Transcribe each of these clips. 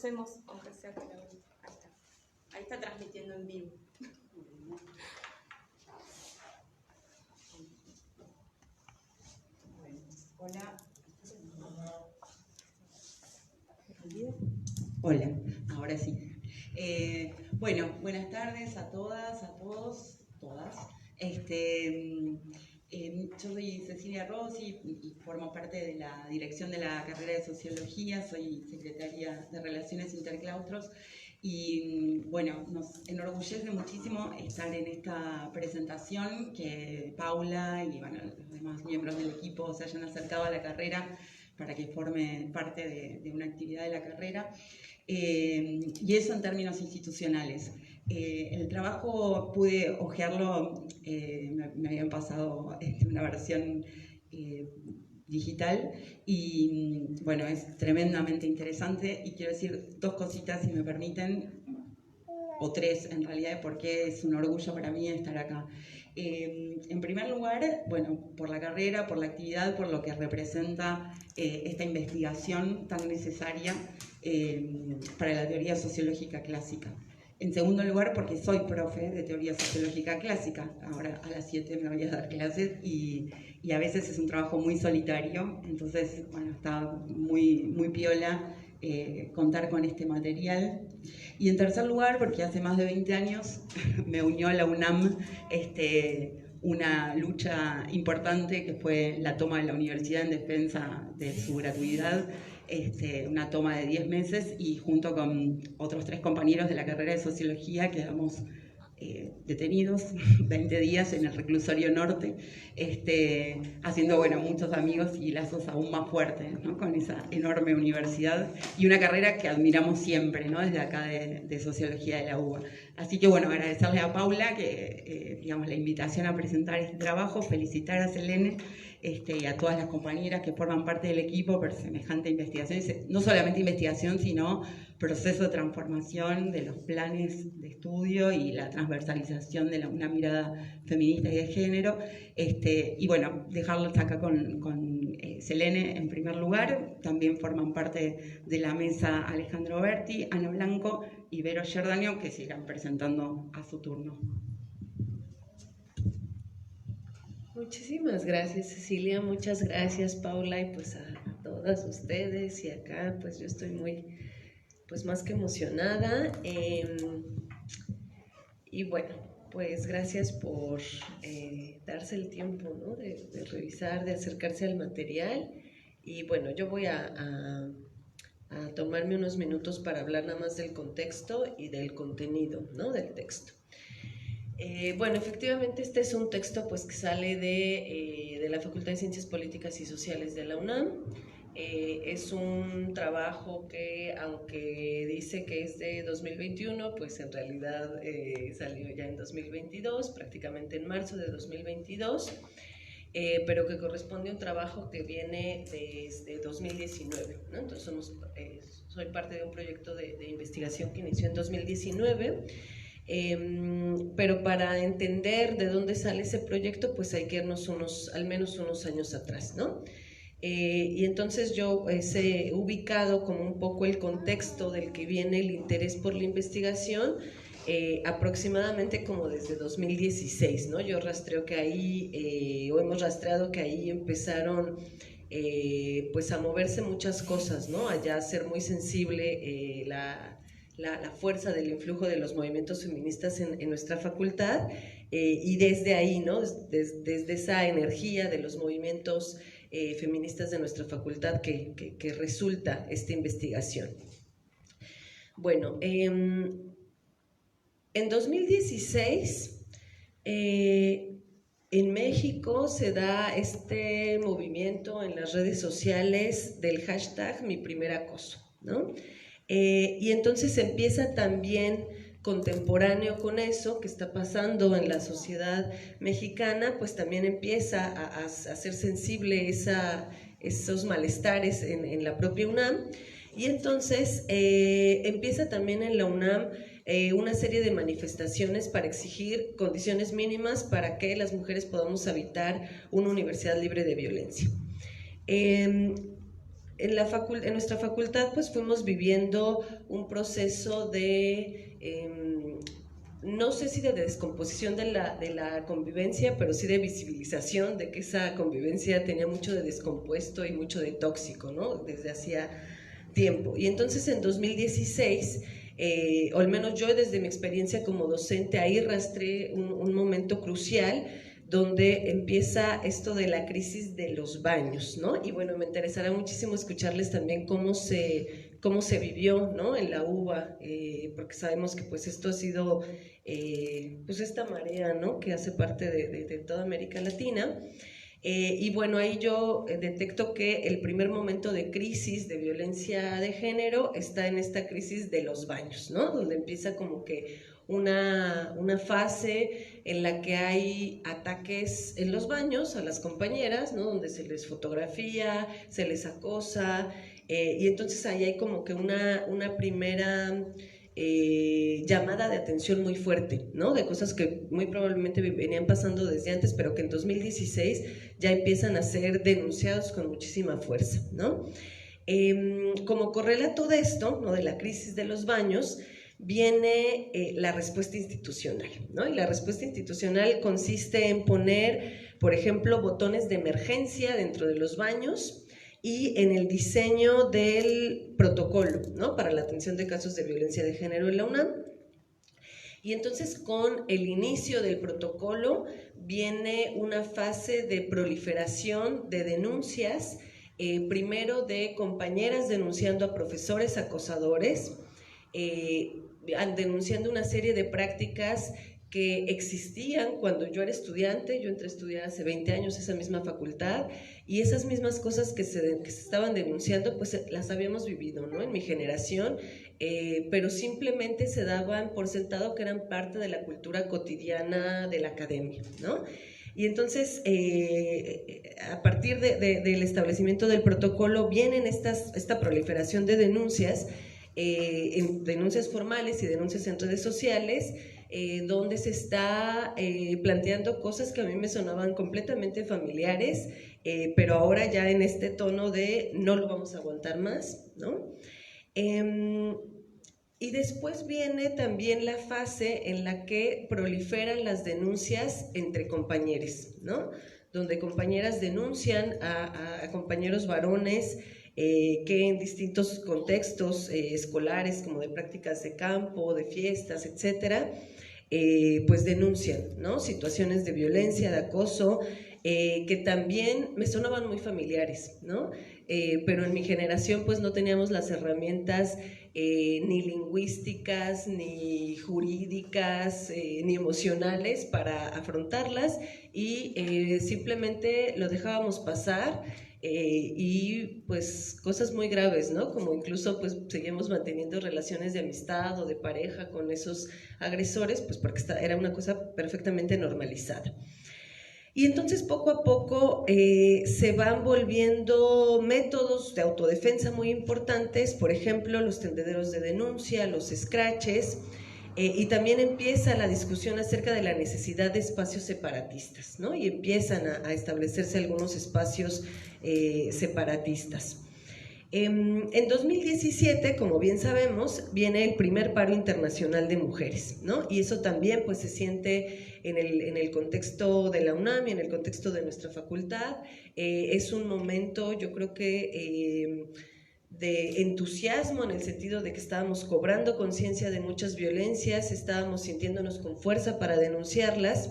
conocemos, aunque sea con la... Ahí está transmitiendo en vivo. Hola. Hola, ahora sí. Bueno, buenas tardes a todas, a todos, todas. Yo soy Cecilia Rossi y formo parte de la dirección de la carrera de Sociología, soy secretaria de Relaciones Interclaustros y bueno, nos enorgullece muchísimo estar en esta presentación, que Paula y bueno, los demás miembros del equipo se hayan acercado a la carrera para que forme parte de una actividad de la carrera. Y eso en términos institucionales. El trabajo pude hojearlo, me habían pasado una versión digital y bueno, es tremendamente interesante y quiero decir dos cositas si me permiten, o tres en realidad, de por qué es un orgullo para mí estar acá. En primer lugar, bueno, por la carrera, por la actividad, por lo que representa esta investigación tan necesaria para la teoría sociológica clásica. En segundo lugar, porque soy profe de teoría sociológica clásica. Ahora a las 7 me voy a dar clases y a veces es un trabajo muy solitario, entonces, bueno, está muy piola contar con este material. Y en tercer lugar, porque hace más de 20 años me unió a la UNAM una lucha importante que fue la toma de la universidad en defensa de su gratuidad, una toma de 10 meses y junto con otros 3 compañeros de la carrera de Sociología quedamos detenidos 20 días en el reclusorio norte, haciendo bueno, muchos amigos y lazos aún más fuertes, ¿no? Con esa enorme universidad y una carrera que admiramos siempre, ¿no? Desde acá de Sociología de la UBA. Así que bueno, agradecerle a Paula digamos, la invitación a presentar este trabajo, felicitar a Selene y a todas las compañeras que forman parte del equipo por semejante investigación, no solamente investigación, sino proceso de transformación de los planes de estudio y la transversalización de una mirada feminista y de género. Y bueno, dejarlos acá con Selene en primer lugar. También forman parte de la mesa Alejandro Berti, Ana Blanco y Vero Giordano, que se irán presentando a su turno. Muchísimas gracias, Cecilia, muchas gracias, Paula, y pues a todas ustedes, y acá pues yo estoy pues más que emocionada, y bueno, pues gracias por darse el tiempo, ¿no? de revisar, de acercarse al material, y bueno, yo voy a tomarme unos minutos para hablar nada más del contexto y del contenido, ¿no? Del texto. Bueno, efectivamente este es un texto pues, que sale de la Facultad de Ciencias Políticas y Sociales de la UNAM. Es un trabajo que, aunque dice que es de 2021, pues en realidad salió ya en 2022, prácticamente en marzo de 2022, pero que corresponde a un trabajo que viene desde 2019, ¿no? Entonces soy parte de un proyecto de investigación que inició en 2019. Pero para entender de dónde sale ese proyecto, pues hay que irnos al menos unos años atrás, ¿no? Y entonces yo he ubicado como un poco el contexto del que viene el interés por la investigación, aproximadamente como desde 2016, ¿no? Yo rastreo que ahí, o hemos rastreado que ahí empezaron pues a moverse muchas cosas, ¿no? A ya ser muy sensible la fuerza del influjo de los movimientos feministas en nuestra facultad, y desde ahí, ¿no? Desde esa energía de los movimientos feministas de nuestra facultad que resulta esta investigación. Bueno, en 2016 en México se da este movimiento en las redes sociales del hashtag Mi Primer Acoso, ¿no? Y entonces empieza también contemporáneo con eso que está pasando en la sociedad mexicana, pues también empieza a ser sensible esos malestares en la propia UNAM, y entonces empieza también en la UNAM una serie de manifestaciones para exigir condiciones mínimas para que las mujeres podamos habitar una universidad libre de violencia. en nuestra facultad pues fuimos viviendo un proceso de, no sé si de descomposición de la convivencia, pero sí de visibilización de que esa convivencia tenía mucho de descompuesto y mucho de tóxico, ¿no? Desde hacía tiempo. Y entonces en 2016, o al menos yo desde mi experiencia como docente, ahí rastré un momento crucial donde empieza esto de la crisis de los baños, ¿no? Y bueno, me interesará muchísimo escucharles también cómo se vivió, ¿no? En la UBA, porque sabemos que pues esto ha sido pues esta marea, ¿no? Que hace parte de toda América Latina. Y bueno, ahí yo detecto que el primer momento de crisis de violencia de género está en esta crisis de los baños, ¿no? Donde empieza como que una fase en la que hay ataques en los baños a las compañeras, ¿no? Donde se les fotografía, se les acosa, y entonces ahí hay como que una primera llamada de atención muy fuerte, ¿no? De cosas que muy probablemente venían pasando desde antes, pero que en 2016 ya empiezan a ser denunciados con muchísima fuerza, ¿no? Como correlato de esto, ¿no? De la crisis de los baños, viene la respuesta institucional, ¿no? Y la respuesta institucional consiste en poner, por ejemplo, botones de emergencia dentro de los baños y en el diseño del protocolo, ¿no? Para la atención de casos de violencia de género en la UNAM. Y entonces con el inicio del protocolo viene una fase de proliferación de denuncias, primero de compañeras denunciando a profesores acosadores, denunciando una serie de prácticas que existían cuando yo era estudiante. Yo entré a estudiar hace 20 años esa misma facultad, y esas mismas cosas que se estaban denunciando pues las habíamos vivido, ¿no? En mi generación, pero simplemente se daban por sentado que eran parte de la cultura cotidiana de la academia, ¿no? Y entonces, a partir del establecimiento del protocolo vienen esta proliferación de denuncias, denuncias formales y denuncias en redes sociales, donde se está planteando cosas que a mí me sonaban completamente familiares, pero ahora ya en este tono de no lo vamos a aguantar más, ¿no? Y después viene también la fase en la que proliferan las denuncias entre compañeros, ¿no? Donde compañeras denuncian a compañeros varones que en distintos contextos escolares, como de prácticas de campo, de fiestas, etcétera, pues denuncian, ¿no? Situaciones de violencia, de acoso, que también me sonaban muy familiares, ¿no? Pero en mi generación pues no teníamos las herramientas ni lingüísticas, ni jurídicas, ni emocionales para afrontarlas, y simplemente lo dejábamos pasar. Y pues cosas muy graves, ¿no? Como incluso pues seguimos manteniendo relaciones de amistad o de pareja con esos agresores, pues porque era una cosa perfectamente normalizada. Y entonces poco a poco se van volviendo métodos de autodefensa muy importantes, por ejemplo los tendederos de denuncia, los scratches, y también empieza la discusión acerca de la necesidad de espacios separatistas, ¿no? Y empiezan a establecerse algunos espacios separatistas. En 2017, como bien sabemos, viene el primer paro internacional de mujeres, ¿no? Y eso también pues se siente en el contexto de la UNAM y en el contexto de nuestra facultad. Es un momento, yo creo que de entusiasmo, en el sentido de que estábamos cobrando conciencia de muchas violencias, estábamos sintiéndonos con fuerza para denunciarlas,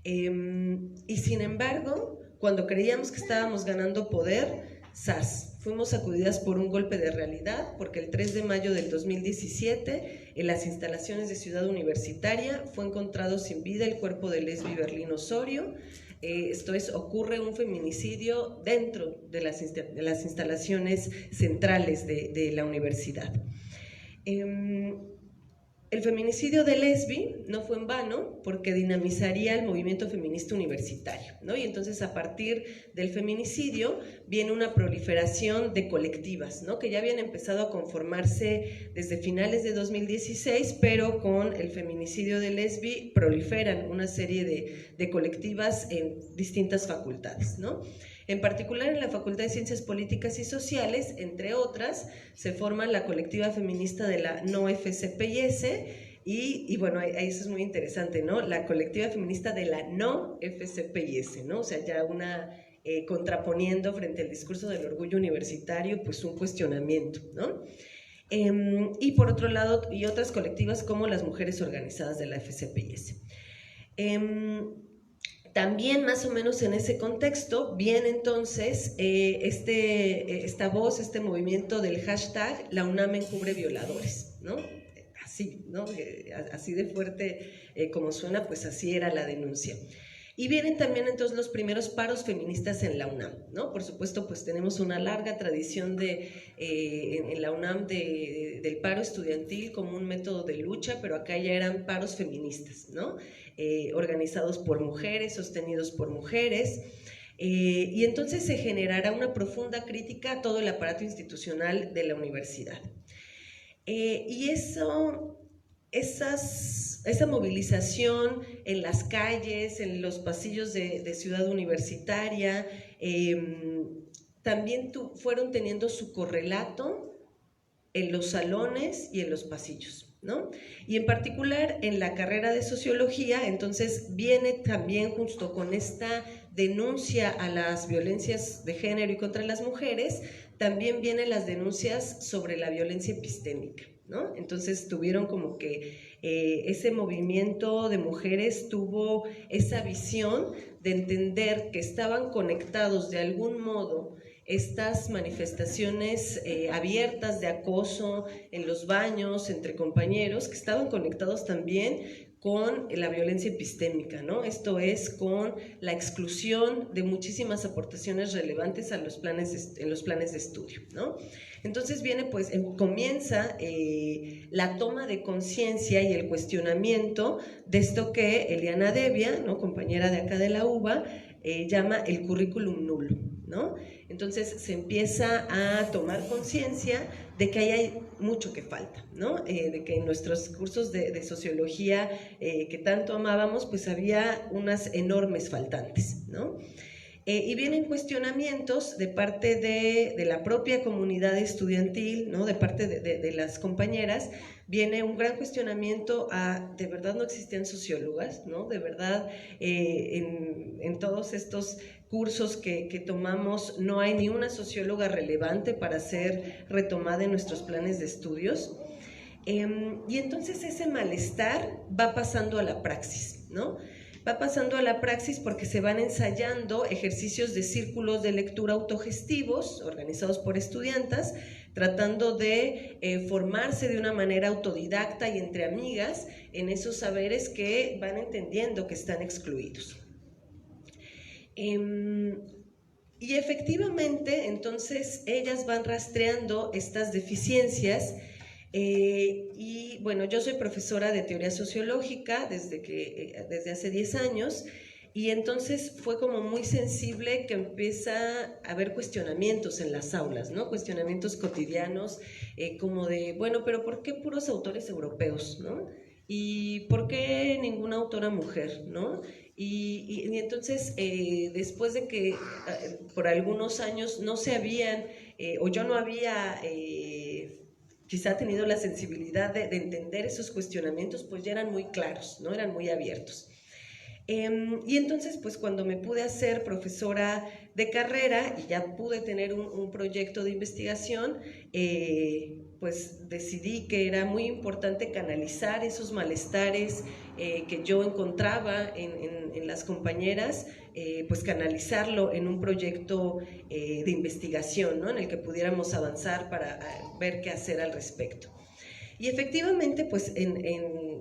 y sin embargo, cuando creíamos que estábamos ganando poder, ¡zas!, fuimos sacudidas por un golpe de realidad, porque el 3 de mayo del 2017, en las instalaciones de Ciudad Universitaria, fue encontrado sin vida el cuerpo de Lesbi Berlín Osorio. Esto es, ocurre un feminicidio dentro de las instalaciones centrales de la universidad. El feminicidio de Lesbi no fue en vano, porque dinamizaría el movimiento feminista universitario, ¿no? Y entonces a partir del feminicidio viene una proliferación de colectivas, ¿no? Que ya habían empezado a conformarse desde finales de 2016, pero con el feminicidio de Lesbi proliferan una serie de colectivas en distintas facultades, ¿no? En particular, en la Facultad de Ciencias Políticas y Sociales, entre otras, se forma la colectiva feminista de la No FCPIS y bueno, eso es muy interesante, ¿no? La colectiva feminista de la No FCPIS, ¿no? O sea, ya una contraponiendo frente al discurso del orgullo universitario, pues un cuestionamiento, ¿no? Y por otro lado, y otras colectivas como las mujeres organizadas de la FCPIS. También más o menos en ese contexto viene entonces esta voz, este movimiento del hashtag La UNAM encubre violadores, ¿no? Así, ¿no? Así de fuerte como suena, pues así era la denuncia. Y vienen también entonces los primeros paros feministas en la UNAM, ¿no? Por supuesto, pues tenemos una larga tradición en la UNAM del paro estudiantil como un método de lucha, pero acá ya eran paros feministas, ¿no? Organizados por mujeres, sostenidos por mujeres, y entonces se generará una profunda crítica a todo el aparato institucional de la universidad. Y esa movilización en las calles, en los pasillos de Ciudad Universitaria, también fueron teniendo su correlato en los salones y en los pasillos, ¿no? Y en particular en la carrera de Sociología, entonces viene también justo con esta denuncia a las violencias de género y contra las mujeres, también vienen las denuncias sobre la violencia epistémica, ¿no? Entonces tuvieron como que ese movimiento de mujeres tuvo esa visión de entender que estaban conectados de algún modo estas manifestaciones abiertas de acoso en los baños entre compañeros, que estaban conectados también con la violencia epistémica, ¿no? Esto es, con la exclusión de muchísimas aportaciones relevantes en los planes de estudio, ¿no? Entonces comienza la toma de conciencia y el cuestionamiento de esto que Eliana Devia, ¿no?, compañera de acá de la UBA, llama el currículum nulo, ¿no? Entonces se empieza a tomar conciencia de que ahí hay mucho que falta, ¿no? De que en nuestros cursos de sociología que tanto amábamos, pues había unas enormes faltantes, ¿no? Y vienen cuestionamientos de parte de la propia comunidad estudiantil, ¿no?, de parte de las compañeras. Viene un gran cuestionamiento a, ¿de verdad no existían sociólogas?, ¿no? De verdad, en todos estos cursos que tomamos no hay ni una socióloga relevante para ser retomada en nuestros planes de estudios. Y entonces ese malestar va pasando a la praxis, ¿no? Va pasando a la praxis porque se van ensayando ejercicios de círculos de lectura autogestivos organizados por estudiantas, tratando de formarse de una manera autodidacta y entre amigas en esos saberes que van entendiendo que están excluidos. Y efectivamente, entonces, ellas van rastreando estas deficiencias. Y bueno, yo soy profesora de teoría sociológica desde hace 10 años, y entonces fue como muy sensible que empieza a haber cuestionamientos en las aulas, ¿no? Cuestionamientos cotidianos, como de, bueno, pero ¿por qué puros autores europeos, ¿no? ¿Y por qué ninguna autora mujer, ¿no? Y entonces, después de que por algunos años no se habían, o yo no había quizá tenido la sensibilidad de entender esos cuestionamientos, pues ya eran muy claros, ¿no? Eran muy abiertos. Y entonces, pues cuando me pude hacer profesora de carrera y ya pude tener un proyecto de investigación, pues decidí que era muy importante canalizar esos malestares que yo encontraba en las compañeras, pues canalizarlo en un proyecto de investigación, ¿no?, en el que pudiéramos avanzar para ver qué hacer al respecto. Y efectivamente, pues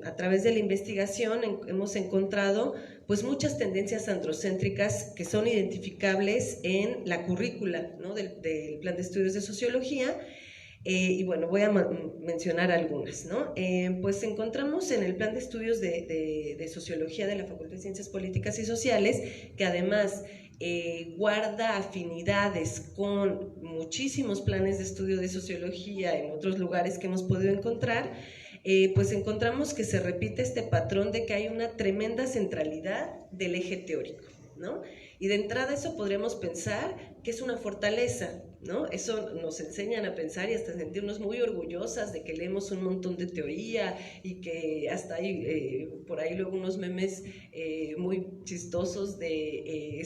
a través de la investigación hemos encontrado pues muchas tendencias androcéntricas que son identificables en la currícula, ¿no?, del plan de estudios de sociología. Y bueno, voy a mencionar algunas, ¿no? Pues encontramos en el plan de estudios de sociología de la Facultad de Ciencias Políticas y Sociales, que además guarda afinidades con muchísimos planes de estudio de sociología en otros lugares que hemos podido encontrar, pues encontramos que se repite este patrón de que hay una tremenda centralidad del eje teórico, ¿no? Y de entrada eso podríamos pensar que es una fortaleza, ¿no? Eso nos enseñan a pensar y hasta sentirnos muy orgullosas de que leemos un montón de teoría y que hasta hay por ahí luego unos memes muy chistosos de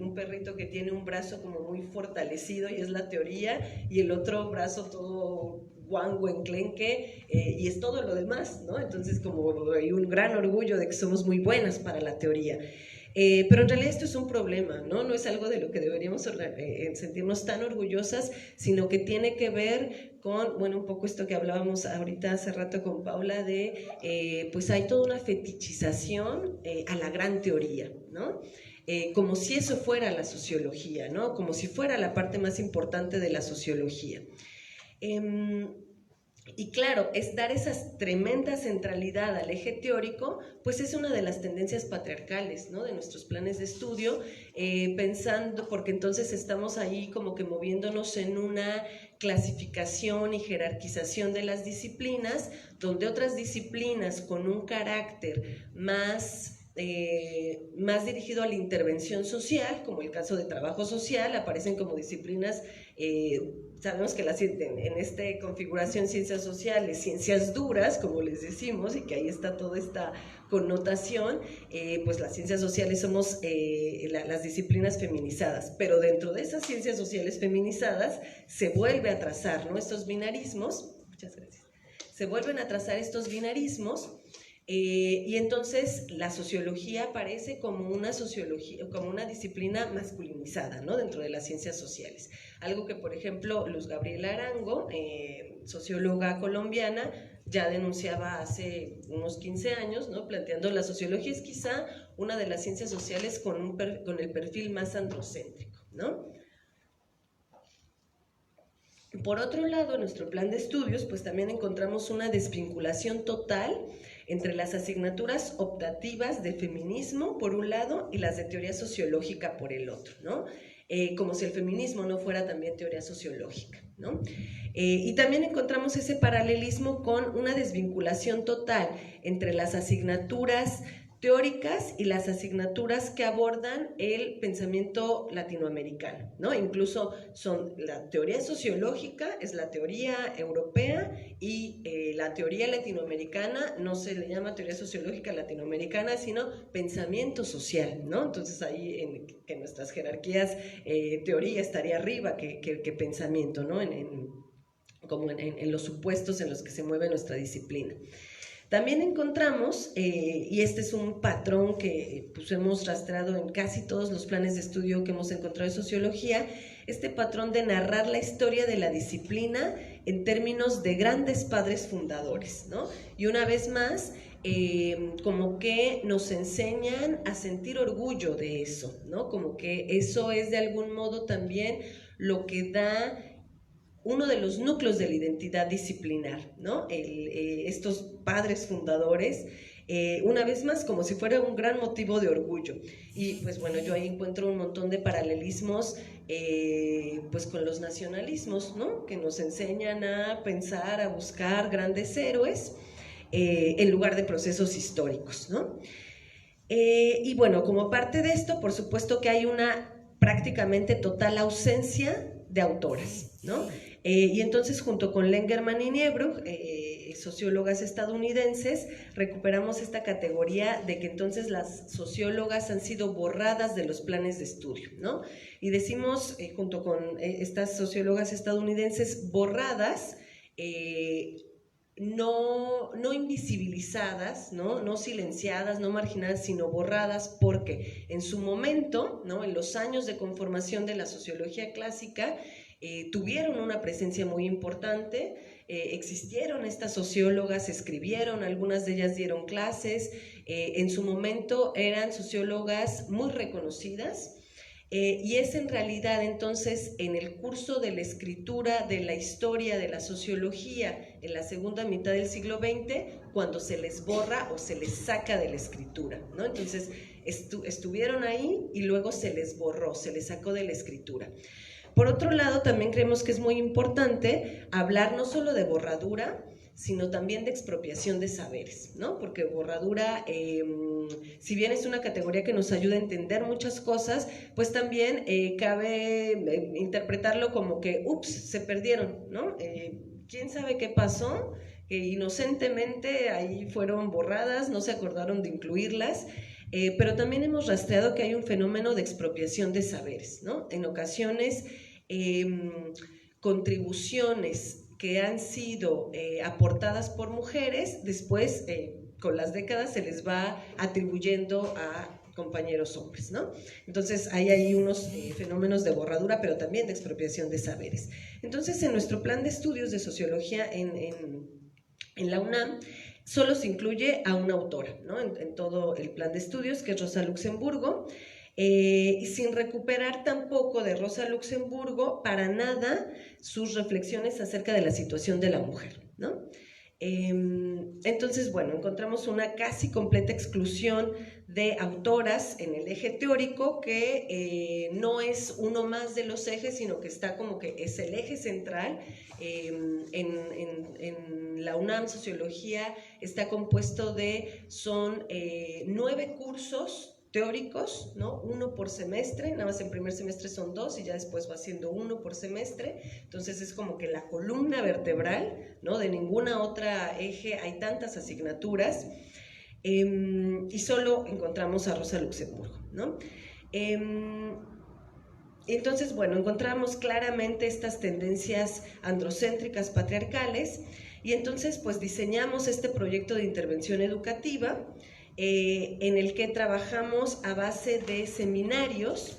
un perrito que tiene un brazo como muy fortalecido y es la teoría, y el otro brazo todo guango, enclenque, y es todo lo demás, ¿no? Entonces como hay un gran orgullo de que somos muy buenas para la teoría. Pero en realidad esto es un problema, ¿no? No es algo de lo que deberíamos sentirnos tan orgullosas, sino que tiene que ver con, bueno, un poco esto que hablábamos ahorita hace rato con Paula de, pues hay toda una fetichización a la gran teoría, ¿no? Como si eso fuera la sociología, ¿no? Como si fuera la parte más importante de la sociología. Y claro, es dar esa tremenda centralidad al eje teórico, pues es una de las tendencias patriarcales, ¿no? De nuestros planes de estudio, pensando, porque entonces estamos ahí como que moviéndonos en una clasificación y jerarquización de las disciplinas, donde otras disciplinas con un carácter más dirigido a la intervención social, como el caso de trabajo social, aparecen como disciplinas, sabemos que en esta configuración ciencias sociales, ciencias duras, como les decimos, y que ahí está toda esta connotación, pues las ciencias sociales somos las disciplinas feminizadas, pero dentro de esas ciencias sociales feminizadas se vuelve a trazar, ¿no? Estos binarismos, muchas gracias, se vuelven a trazar estos binarismos. Y entonces la sociología aparece como una disciplina masculinizada, ¿no? Dentro de las ciencias sociales. Algo que, por ejemplo, Luz Gabriela Arango, socióloga colombiana, ya denunciaba hace unos 15 años, ¿no? Planteando la sociología es quizá una de las ciencias sociales con el perfil más androcéntrico, ¿no? Por otro lado, en nuestro plan de estudios, pues también encontramos una desvinculación total entre las asignaturas optativas de feminismo, por un lado, y las de teoría sociológica, por el otro, ¿no? Como si el feminismo no fuera también teoría sociológica, ¿no? Y también encontramos ese paralelismo con una desvinculación total entre las asignaturas teóricas y las asignaturas que abordan el pensamiento latinoamericano, ¿no? Incluso son la teoría sociológica, es la teoría europea, y la teoría latinoamericana no se le llama teoría sociológica latinoamericana, sino pensamiento social, ¿no? Entonces ahí que nuestras jerarquías teoría estaría arriba que pensamiento, ¿no? Como en los supuestos en los que se mueve nuestra disciplina. También encontramos, y este es un patrón que pues, hemos rastreado en casi todos los planes de estudio que hemos encontrado de sociología, este patrón de narrar la historia de la disciplina en términos de grandes padres fundadores, ¿no? Y una vez más, como que nos enseñan a sentir orgullo de eso, ¿no? Como que eso es de algún modo también lo que da uno de los núcleos de la identidad disciplinar, ¿no? Estos padres fundadores, una vez más, como si fuera un gran motivo de orgullo. Y pues bueno, yo ahí encuentro un montón de paralelismos pues con los nacionalismos, ¿no? Que nos enseñan a pensar, a buscar grandes héroes en lugar de procesos históricos, ¿no? Y bueno, como parte de esto, por supuesto que hay una prácticamente total ausencia de autoras, ¿no? Y entonces junto con Lengerman y Niebruch, sociólogas estadounidenses, recuperamos esta categoría de que entonces las sociólogas han sido borradas de los planes de estudio, ¿no? Y decimos, junto con estas sociólogas estadounidenses, borradas, no invisibilizadas, no silenciadas, no marginadas, sino borradas, porque en su momento, ¿no? En los años de conformación de la sociología clásica, tuvieron una presencia muy importante, existieron estas sociólogas, escribieron, algunas de ellas dieron clases, en su momento eran sociólogas muy reconocidas, y es en realidad entonces en el curso de la escritura de la historia de la sociología en la segunda mitad del siglo XX cuando se les borra o se les saca de la escritura, ¿no? Entonces estuvieron ahí y luego se les borró, se les sacó de la escritura. Por otro lado, también creemos que es muy importante hablar no solo de borradura, sino también de expropiación de saberes, ¿no? Porque borradura, si bien es una categoría que nos ayuda a entender muchas cosas, pues también cabe interpretarlo como que, ups, se perdieron, ¿no? ¿Quién sabe qué pasó? Inocentemente ahí fueron borradas, no se acordaron de incluirlas, pero también hemos rastreado que hay un fenómeno de expropiación de saberes, ¿no? En ocasiones, contribuciones que han sido aportadas por mujeres, después con las décadas se les va atribuyendo a compañeros hombres, ¿no? Entonces hay ahí unos fenómenos de borradura, pero también de expropiación de saberes. Entonces en nuestro plan de estudios de sociología en la UNAM solo se incluye a una autora, ¿no? En todo el plan de estudios, que es Rosa Luxemburgo, y sin recuperar tampoco de Rosa Luxemburgo para nada sus reflexiones acerca de la situación de la mujer, ¿no? Entonces, bueno, encontramos una casi completa exclusión de autoras en el eje teórico que no es uno más de los ejes, sino que está como que es el eje central. En la UNAM Sociología está compuesto son 9 cursos teóricos, ¿no? 1 por semestre, nada más en primer semestre son 2 y ya después va siendo 1 por semestre, entonces es como que la columna vertebral, ¿no? De ninguna otra eje hay tantas asignaturas, y solo encontramos a Rosa Luxemburgo, ¿no? Entonces, bueno, encontramos claramente estas tendencias androcéntricas patriarcales y entonces pues diseñamos este proyecto de intervención educativa en el que trabajamos a base de seminarios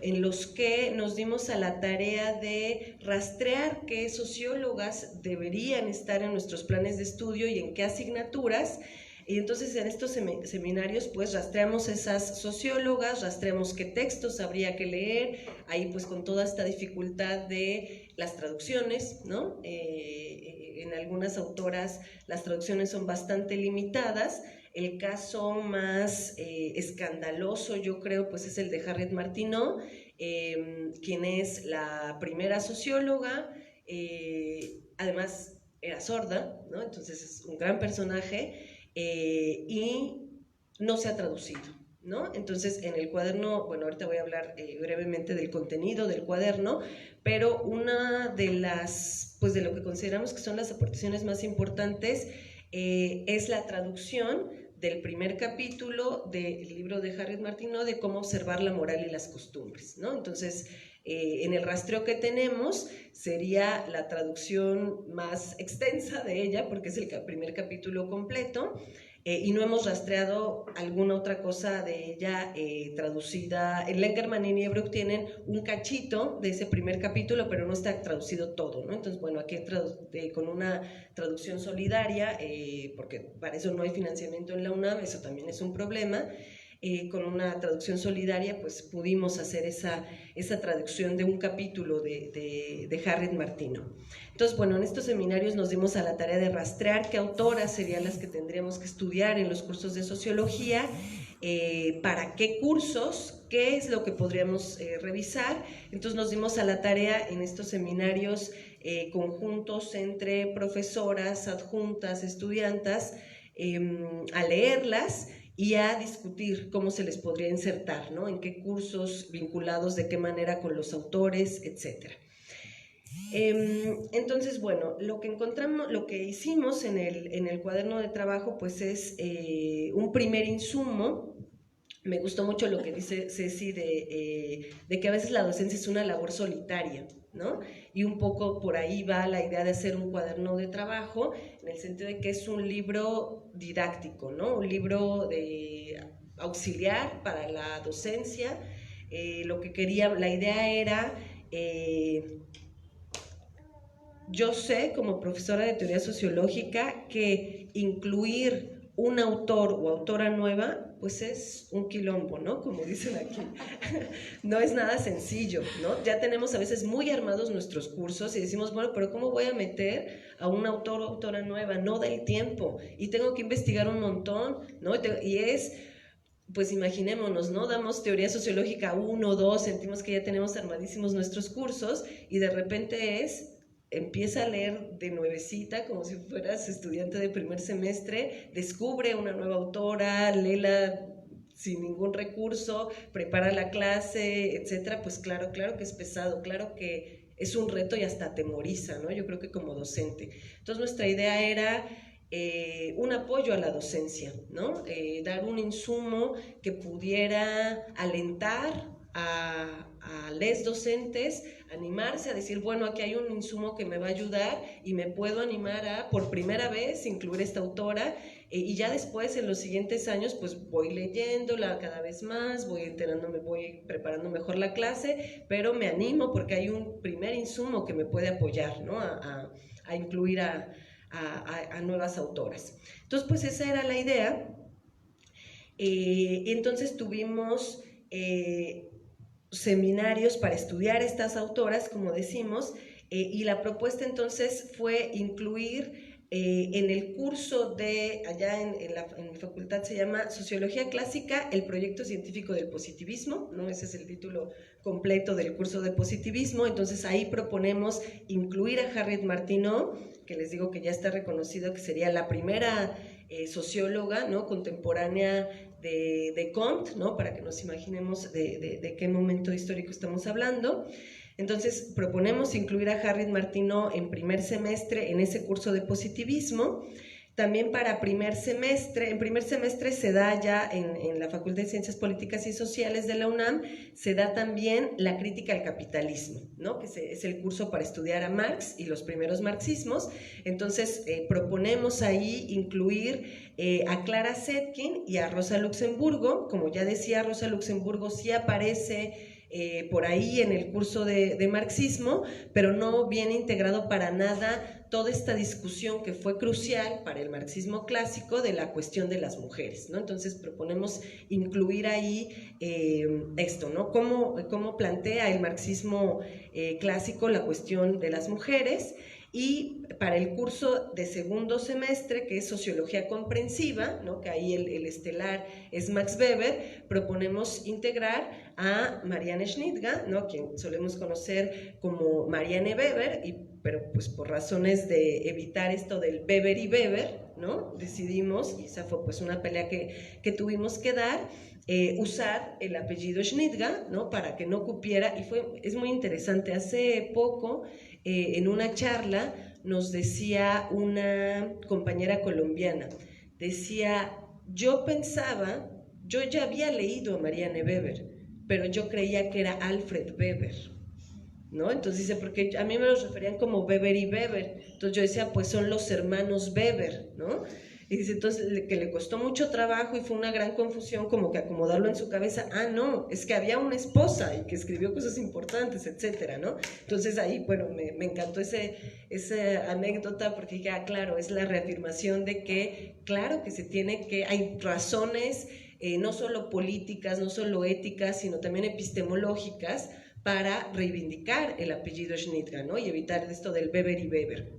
en los que nos dimos a la tarea de rastrear qué sociólogas deberían estar en nuestros planes de estudio y en qué asignaturas. Y entonces en estos seminarios pues rastreamos esas sociólogas, rastreamos qué textos habría que leer, ahí pues con toda esta dificultad de las traducciones, ¿no? En algunas autoras las traducciones son bastante limitadas. El caso más escandaloso, yo creo, pues es el de Harriet Martineau, quien es la primera socióloga, además era sorda, ¿no? Entonces es un gran personaje y no se ha traducido, ¿no? Entonces en el cuaderno, bueno, ahorita voy a hablar brevemente del contenido del cuaderno, pero una de las, pues de lo que consideramos que son las aportaciones más importantes es la traducción del primer capítulo del libro de Harriet Martineau de cómo observar la moral y las costumbres, ¿no? Entonces, en el rastreo que tenemos sería la traducción más extensa de ella, porque es el primer capítulo completo, y no hemos rastreado alguna otra cosa de ella traducida. En Lengerman y Niebrook tienen un cachito de ese primer capítulo, pero no está traducido todo, ¿no? Entonces, bueno, aquí con una traducción solidaria, porque para eso no hay financiamiento en la UNAM, eso también es un problema. Con una traducción solidaria, pues pudimos hacer esa traducción de un capítulo de Harriet Martineau. Entonces, bueno, en estos seminarios nos dimos a la tarea de rastrear qué autoras serían las que tendríamos que estudiar en los cursos de sociología, para qué cursos, qué es lo que podríamos revisar. Entonces nos dimos a la tarea en estos seminarios conjuntos entre profesoras, adjuntas, estudiantas, a leerlas y a discutir cómo se les podría insertar, ¿no? En qué cursos vinculados, de qué manera con los autores, etc. Entonces, bueno, lo que hicimos en el cuaderno de trabajo, pues es un primer insumo. Me gustó mucho lo que dice Ceci de que a veces la docencia es una labor solitaria, ¿no? Y un poco por ahí va la idea de hacer un cuaderno de trabajo, en el sentido de que es un libro didáctico, ¿no? Un libro auxiliar para la docencia. La idea era, yo sé como profesora de teoría sociológica que incluir un autor o autora nueva pues es un quilombo, ¿no? Como dicen aquí. No es nada sencillo, ¿no? Ya tenemos a veces muy armados nuestros cursos y decimos, bueno, pero ¿cómo voy a meter a un autor o autora nueva? No da el tiempo y tengo que investigar un montón, ¿no? Pues imaginémonos, ¿no? Damos teoría sociológica 1, 2, sentimos que ya tenemos armadísimos nuestros cursos y de repente es empieza a leer de nuevecita, como si fueras estudiante de primer semestre, descubre una nueva autora, léela sin ningún recurso, prepara la clase, etcétera, pues claro que es pesado, claro que es un reto y hasta atemoriza, ¿no? Yo creo que como docente. Entonces nuestra idea era un apoyo a la docencia, ¿no? Dar un insumo que pudiera alentar a les docentes, animarse a decir, bueno, aquí hay un insumo que me va a ayudar y me puedo animar a, por primera vez, incluir esta autora, y ya después, en los siguientes años, pues voy leyéndola cada vez más, voy enterándome, voy preparando mejor la clase, pero me animo porque hay un primer insumo que me puede apoyar, ¿no? A incluir a nuevas autoras. Entonces, pues esa era la idea. Entonces tuvimos seminarios para estudiar estas autoras, como decimos, y la propuesta entonces fue incluir en el curso de, allá en la facultad se llama Sociología Clásica, el proyecto científico del positivismo, ¿no? Ese es el título completo del curso de positivismo. Entonces ahí proponemos incluir a Harriet Martineau, que les digo que ya está reconocido que sería la primera socióloga, ¿no? Contemporánea de Comte, ¿no? Para que nos imaginemos de qué momento histórico estamos hablando. Entonces proponemos incluir a Harriet Martineau en primer semestre en ese curso de positivismo. También para primer semestre, en primer semestre se da ya en la Facultad de Ciencias Políticas y Sociales de la UNAM, se da también la crítica al capitalismo, ¿no? Que es el curso para estudiar a Marx y los primeros marxismos. Entonces proponemos ahí incluir a Clara Zetkin y a Rosa Luxemburgo. Como ya decía, Rosa Luxemburgo sí aparece por ahí en el curso de marxismo, pero no viene integrado para nada toda esta discusión que fue crucial para el marxismo clásico de la cuestión de las mujeres, ¿no? Entonces proponemos incluir ahí esto, ¿no? ¿Cómo plantea el marxismo clásico la cuestión de las mujeres? Y para el curso de segundo semestre, que es Sociología Comprensiva, ¿no? Que ahí el estelar es Max Weber, proponemos integrar a Marianne Schnittga, ¿no? Quien solemos conocer como Marianne Weber, pero pues por razones de evitar esto del Weber y Weber, ¿no? Decidimos, y esa fue pues una pelea que tuvimos que dar, usar el apellido Schnittga, ¿no? Para que no cupiera, y es muy interesante. Hace poco, en una charla, nos decía una compañera colombiana, decía, yo ya había leído a Marianne Weber, pero yo creía que era Alfred Weber, ¿no? Entonces dice, porque a mí me los referían como Weber y Weber, entonces yo decía, pues son los hermanos Weber, ¿no? Y dice, entonces, que le costó mucho trabajo y fue una gran confusión como que acomodarlo en su cabeza. No, es que había una esposa y que escribió cosas importantes, etcétera, ¿no? Entonces ahí, bueno, me encantó esa anécdota porque dije, claro, es la reafirmación de que, claro que hay razones no solo políticas, no solo éticas, sino también epistemológicas para reivindicar el apellido Schnittga, ¿no? Y evitar esto del Weber y Weber,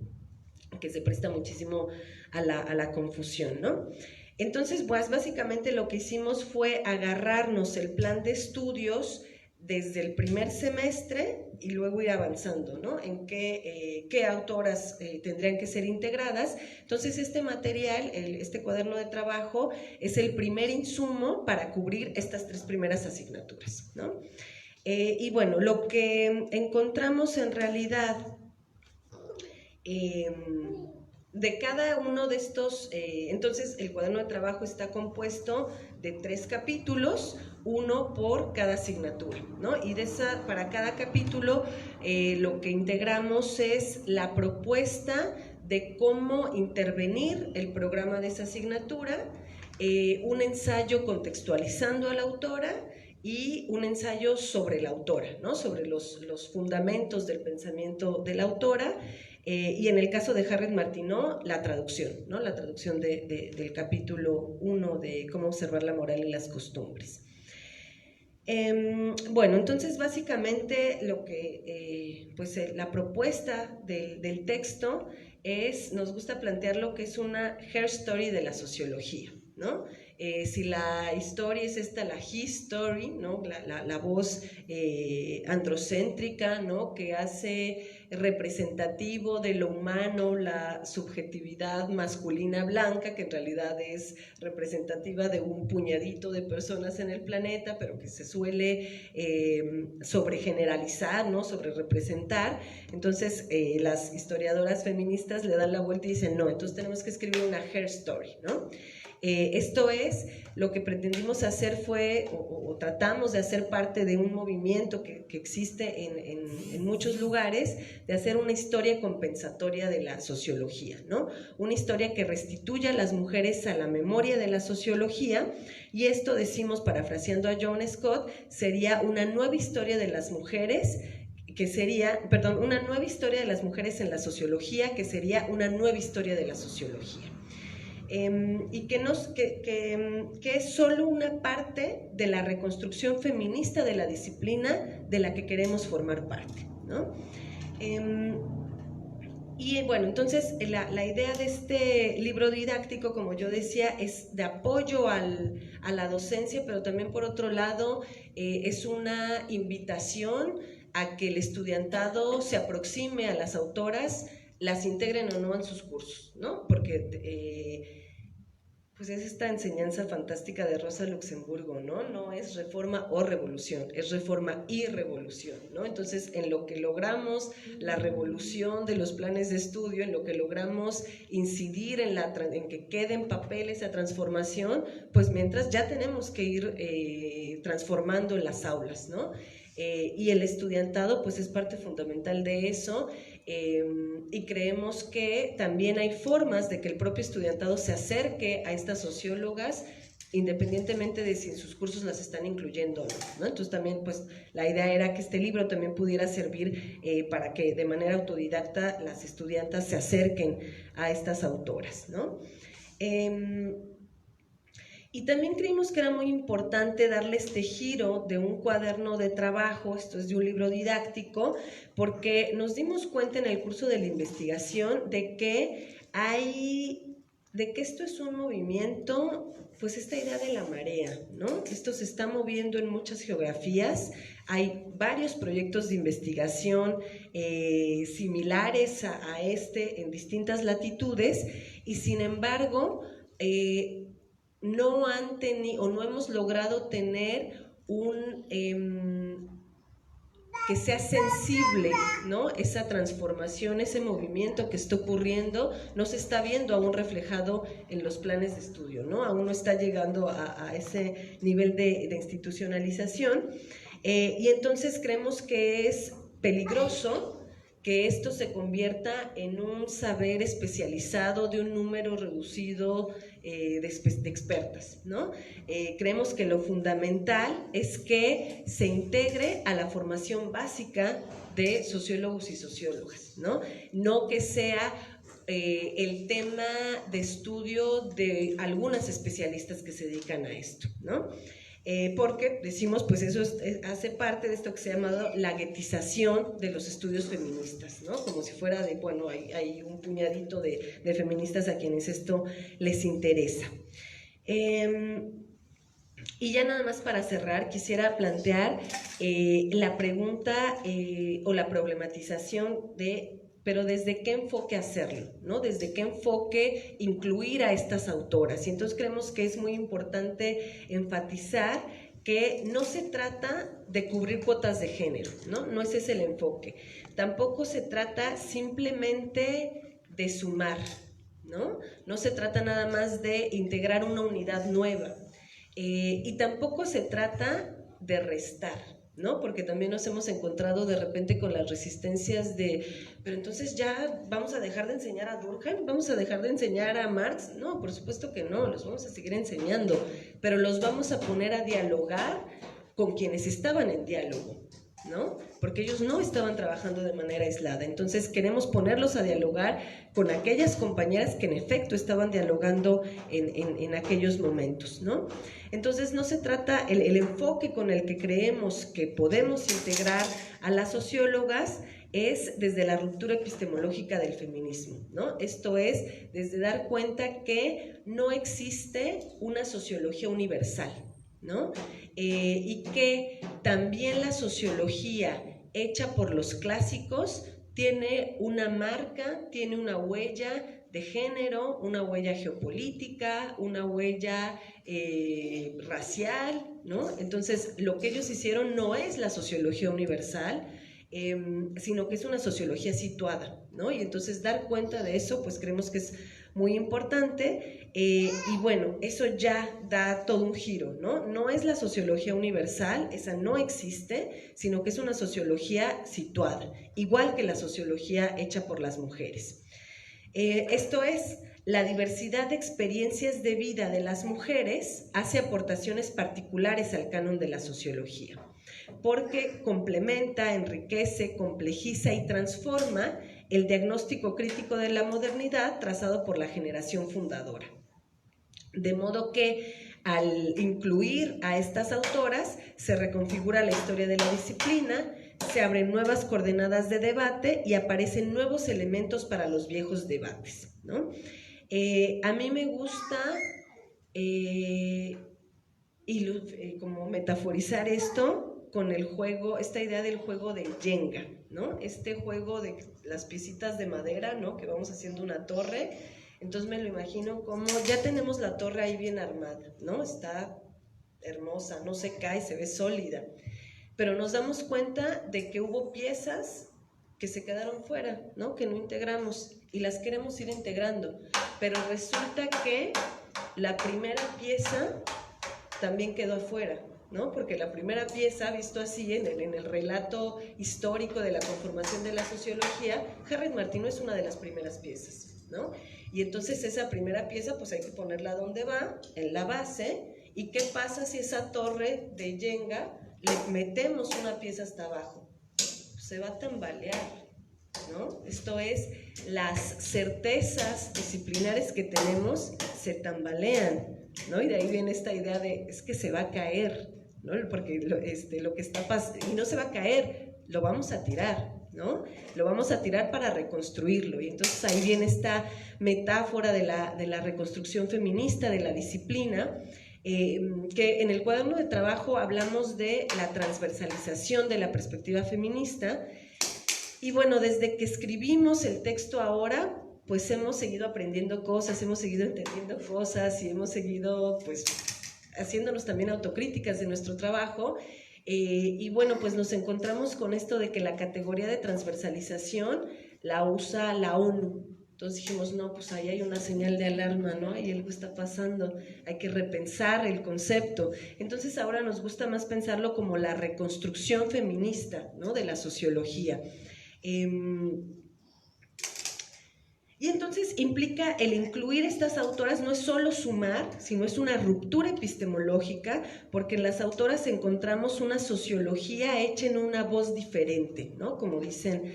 que se presta muchísimo a la confusión, ¿no? Entonces, pues básicamente lo que hicimos fue agarrarnos el plan de estudios desde el primer semestre y luego ir avanzando, ¿no? En qué autoras tendrían que ser integradas. Entonces, este material, este cuaderno de trabajo, es el primer insumo para cubrir estas 3 primeras asignaturas, ¿no? Y bueno, lo que encontramos en realidad de cada uno de estos, entonces el cuaderno de trabajo está compuesto de 3 capítulos, uno por cada asignatura, ¿no? Y para cada capítulo lo que integramos es la propuesta de cómo intervenir el programa de esa asignatura, un ensayo contextualizando a la autora y un ensayo sobre la autora, ¿no? Sobre los fundamentos del pensamiento de la autora. Y en el caso de Harriet Martineau, la traducción, ¿no? La traducción del capítulo 1 de cómo observar la moral y las costumbres. Bueno, entonces básicamente la propuesta del texto nos gusta plantear lo que es una hair story de la sociología, ¿no? Si la historia es esta, la history, ¿no? La voz androcéntrica, ¿no? Que hace representativo de lo humano la subjetividad masculina blanca, que en realidad es representativa de un puñadito de personas en el planeta, pero que se suele sobregeneralizar, ¿no? Sobre representar. Entonces las historiadoras feministas le dan la vuelta y dicen, no, entonces tenemos que escribir una her story, ¿no? Esto es, lo que pretendimos hacer fue, o tratamos de hacer parte de un movimiento que existe en muchos lugares, de hacer una historia compensatoria de la sociología, ¿no? Una historia que restituya a las mujeres a la memoria de la sociología, y esto, decimos, parafraseando a John Scott, sería una nueva historia de las mujeres, que sería, perdón, una nueva historia de las mujeres en la sociología, que sería una nueva historia de la sociología. Y que es solo una parte de la reconstrucción feminista de la disciplina de la que queremos formar parte, ¿no? Y bueno, entonces la idea de este libro didáctico, como yo decía, es de apoyo a la docencia, pero también por otro lado es una invitación a que el estudiantado se aproxime a las autoras, las integren o no en sus cursos, ¿no? Porque pues es esta enseñanza fantástica de Rosa Luxemburgo, ¿no? No es reforma o revolución, es reforma y revolución, ¿no? Entonces, en lo que logramos la revolución de los planes de estudio, en lo que logramos incidir en que quede en papel esa transformación, pues mientras ya tenemos que ir transformando las aulas, ¿no? Y el estudiantado pues es parte fundamental de eso, y creemos que también hay formas de que el propio estudiantado se acerque a estas sociólogas, independientemente de si en sus cursos las están incluyendo o no. Entonces también pues la idea era que este libro también pudiera servir para que de manera autodidacta las estudiantas se acerquen a estas autoras, ¿no? Y también creímos que era muy importante darle este giro de un cuaderno de trabajo, esto es de un libro didáctico, porque nos dimos cuenta en el curso de la investigación de que esto es un movimiento, pues esta idea de la marea, ¿no? Esto se está moviendo en muchas geografías, hay varios proyectos de investigación similares a este en distintas latitudes, y sin embargo, no han tenido o no hemos logrado tener que sea sensible, ¿no? Esa transformación, ese movimiento que está ocurriendo, no se está viendo aún reflejado en los planes de estudio, ¿no? Aún no está llegando a ese nivel de institucionalización, y entonces creemos que es peligroso que esto se convierta en un saber especializado de un número reducido de expertas, ¿no? Creemos que lo fundamental es que se integre a la formación básica de sociólogos y sociólogas, ¿no? No que sea el tema de estudio de algunas especialistas que se dedican a esto, ¿no? Porque decimos, pues eso hace parte de esto que se ha llamado la guetización de los estudios feministas, ¿no? Como si fuera de, bueno, hay un puñadito de feministas a quienes esto les interesa. Y ya nada más para cerrar, quisiera plantear la pregunta o la problematización pero ¿desde qué enfoque hacerlo? ¿No? ¿Desde qué enfoque incluir a estas autoras? Y entonces creemos que es muy importante enfatizar que no se trata de cubrir cuotas de género, ¿no? No ese es el enfoque. Tampoco se trata simplemente de sumar, ¿no? No se trata nada más de integrar una unidad nueva. Y tampoco se trata de restar, ¿no? Porque también nos hemos encontrado de repente con las resistencias pero entonces ya vamos a dejar de enseñar a Durkheim, vamos a dejar de enseñar a Marx. No, por supuesto que no, los vamos a seguir enseñando, pero los vamos a poner a dialogar con quienes estaban en diálogo, ¿no? Porque ellos no estaban trabajando de manera aislada. Entonces queremos ponerlos a dialogar con aquellas compañeras que en efecto estaban dialogando en aquellos momentos, ¿no? Entonces no se trata, el enfoque con el que creemos que podemos integrar a las sociólogas es desde la ruptura epistemológica del feminismo, ¿no? Esto es, desde dar cuenta que no existe una sociología universal, ¿no? Y que también la sociología hecha por los clásicos tiene una marca, tiene una huella de género, una huella geopolítica, una huella racial, ¿no? Entonces, lo que ellos hicieron no es la sociología universal, sino que es una sociología situada, ¿no? Y entonces dar cuenta de eso, pues creemos que es muy importante, y bueno, eso ya da todo un giro, ¿no? No es la sociología universal, esa no existe, sino que es una sociología situada, igual que la sociología hecha por las mujeres. Esto es, la diversidad de experiencias de vida de las mujeres hace aportaciones particulares al canon de la sociología, porque complementa, enriquece, complejiza y transforma el diagnóstico crítico de la modernidad trazado por la generación fundadora. De modo que al incluir a estas autoras se reconfigura la historia de la disciplina, se abren nuevas coordenadas de debate y aparecen nuevos elementos para los viejos debates, ¿no? A mí me gusta como metaforizar esto con el juego, esta idea del juego de Jenga, ¿no? Este juego de las piecitas de madera, ¿no? Que vamos haciendo una torre. Entonces me lo imagino como ya tenemos la torre ahí bien armada, ¿no? Está hermosa, no se cae, se ve sólida. Pero nos damos cuenta de que hubo piezas que se quedaron fuera, ¿no? Que no integramos y las queremos ir integrando. Pero resulta que la primera pieza también quedó afuera, ¿no? Porque la primera pieza, visto así en el relato histórico de la conformación de la sociología, Harriet Martineau es una de las primeras piezas, ¿no? Y entonces esa primera pieza pues hay que ponerla donde va, en la base. ¿Y qué pasa si esa torre de Jenga le metemos una pieza hasta abajo? Se va a tambalear, ¿no? Esto es, las certezas disciplinares que tenemos se tambalean, ¿no? Y de ahí viene esta idea de, es que se va a caer, ¿no? Porque lo que está pasando, y no se va a caer, lo vamos a tirar, ¿no? Lo vamos a tirar para reconstruirlo. Y entonces ahí viene esta metáfora de la reconstrucción feminista, de la disciplina, que en el cuaderno de trabajo hablamos de la transversalización de la perspectiva feminista. Y bueno, desde que escribimos el texto ahora, pues hemos seguido aprendiendo cosas, hemos seguido entendiendo cosas y hemos seguido pues haciéndonos también autocríticas de nuestro trabajo. Y bueno, pues nos encontramos con esto de que la categoría de transversalización la usa la ONU. Entonces dijimos, no, pues ahí hay una señal de alarma, ¿no? Ahí algo está pasando, hay que repensar el concepto. Entonces ahora nos gusta más pensarlo como la reconstrucción feminista, ¿no? De la sociología. Y entonces implica el incluir estas autoras, no es solo sumar, sino es una ruptura epistemológica, porque en las autoras encontramos una sociología hecha en una voz diferente, ¿no? Como dicen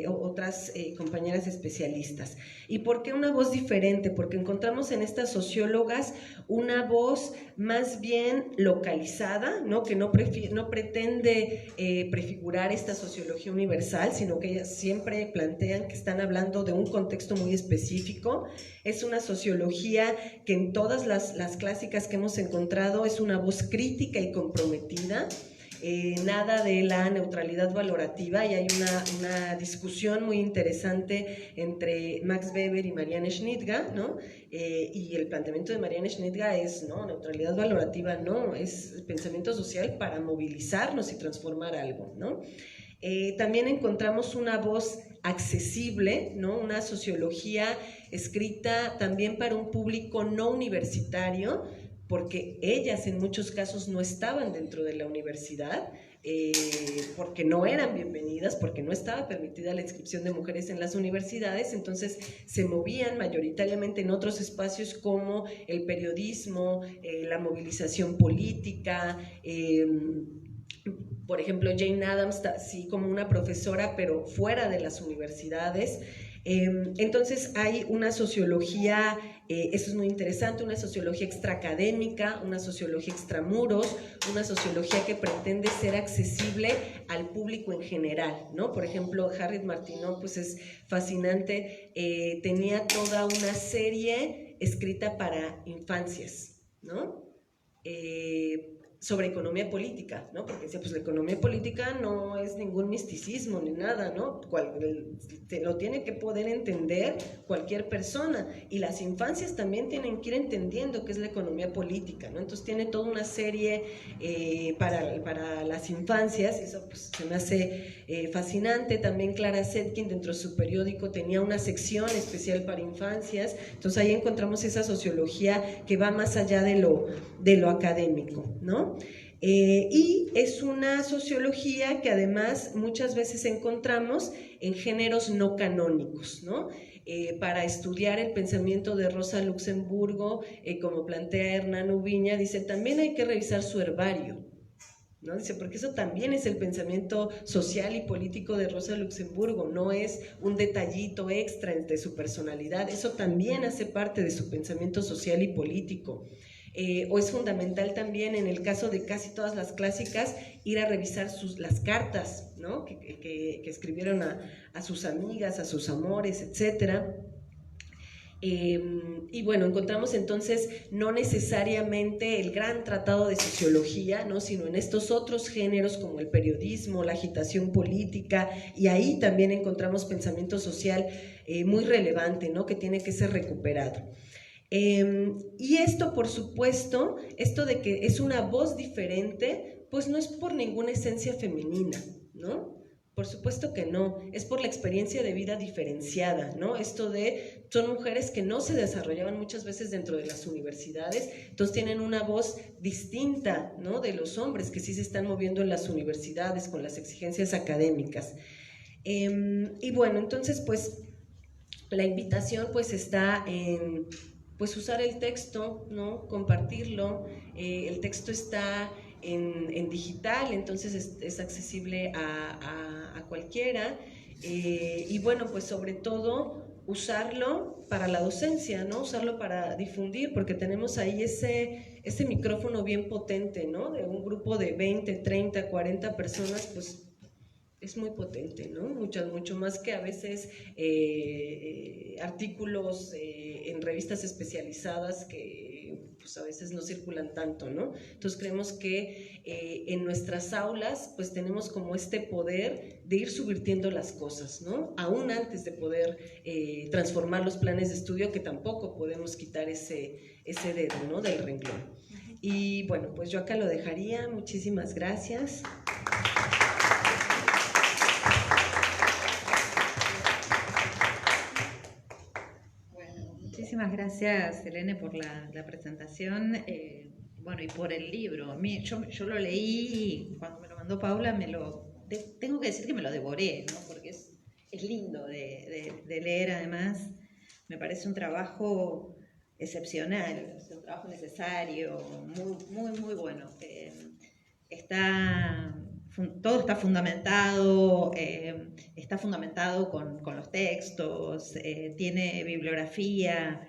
otras compañeras especialistas. ¿Y por qué una voz diferente? Porque encontramos en estas sociólogas una voz más bien localizada, ¿no? Que no pretende prefigurar esta sociología universal, sino que ellas siempre plantean que están hablando de un contexto muy específico. Es una sociología que en todas las clásicas que hemos encontrado es una voz crítica y comprometida, nada de la neutralidad valorativa, y hay una discusión muy interesante entre Max Weber y Marianne Schnitger, ¿no? Y el planteamiento de Marianne Schnitger es, no, neutralidad valorativa no, es pensamiento social para movilizarnos y transformar algo, ¿no? También encontramos una voz accesible, ¿no? Una sociología escrita también para un público no universitario, porque ellas en muchos casos no estaban dentro de la universidad, porque no eran bienvenidas, porque no estaba permitida la inscripción de mujeres en las universidades. Entonces se movían mayoritariamente en otros espacios como el periodismo, la movilización política. Por ejemplo, Jane Addams, sí, como una profesora, pero fuera de las universidades. Entonces hay una sociología, eso es muy interesante, una sociología extraacadémica, una sociología extramuros, una sociología que pretende ser accesible al público en general, ¿no? Por ejemplo, Harriet Martineau, pues es fascinante, tenía toda una serie escrita para infancias, ¿no? Sobre economía política, ¿no? Porque decía, pues la economía política no es ningún misticismo ni nada, ¿no? Lo tiene que poder entender cualquier persona, y las infancias también tienen que ir entendiendo qué es la economía política, ¿no? Entonces tiene toda una serie para las infancias, eso pues se me hace fascinante. También Clara Zetkin, dentro de su periódico, tenía una sección especial para infancias, entonces ahí encontramos esa sociología que va más allá de lo académico, ¿no? Y es una sociología que además muchas veces encontramos en géneros no canónicos, ¿no? Para estudiar el pensamiento de Rosa Luxemburgo, como plantea Hernán Ubiña, dice, también hay que revisar su herbario, ¿no? Dice, porque eso también es el pensamiento social y político de Rosa Luxemburgo, no es un detallito extra de su personalidad, eso también hace parte de su pensamiento social y político. O es fundamental también, en el caso de casi todas las clásicas, ir a revisar las cartas, ¿no? que escribieron a sus amigas, a sus amores, etcétera. Y bueno, encontramos entonces no necesariamente el gran tratado de sociología, ¿no? Sino en estos otros géneros como el periodismo, la agitación política, y ahí también encontramos pensamiento social muy relevante, ¿no? Que tiene que ser recuperado. Y esto, por supuesto, esto de que es una voz diferente, pues no es por ninguna esencia femenina, ¿no? Por supuesto que no, es por la experiencia de vida diferenciada, ¿no? Esto de, son mujeres que no se desarrollaban muchas veces dentro de las universidades, entonces tienen una voz distinta, ¿no? De los hombres que sí se están moviendo en las universidades con las exigencias académicas. Y bueno, entonces pues la invitación pues está en pues usar el texto, ¿no? Compartirlo, el texto está en digital, entonces es accesible a cualquiera, y bueno, pues sobre todo usarlo para la docencia, ¿no? Usarlo para difundir, porque tenemos ahí ese micrófono bien potente, ¿no? De un grupo de 20, 30, 40 personas, pues es muy potente, ¿no? Mucho más que a veces artículos en revistas especializadas que pues a veces no circulan tanto, ¿no? Entonces creemos que en nuestras aulas pues tenemos como este poder de ir subvirtiendo las cosas, ¿no? Aún antes de poder transformar los planes de estudio, que tampoco podemos quitar ese dedo, ¿no? Del renglón. Y bueno, pues yo acá lo dejaría. Muchísimas gracias. Muchísimas gracias, Selene, por la presentación, bueno, y por el libro. Yo lo leí y cuando me lo mandó Paula, tengo que decir que me lo devoré, ¿no? Porque es lindo de leer, además. Me parece un trabajo excepcional, es un trabajo necesario, muy, muy bueno. Todo está fundamentado con los textos, tiene bibliografía,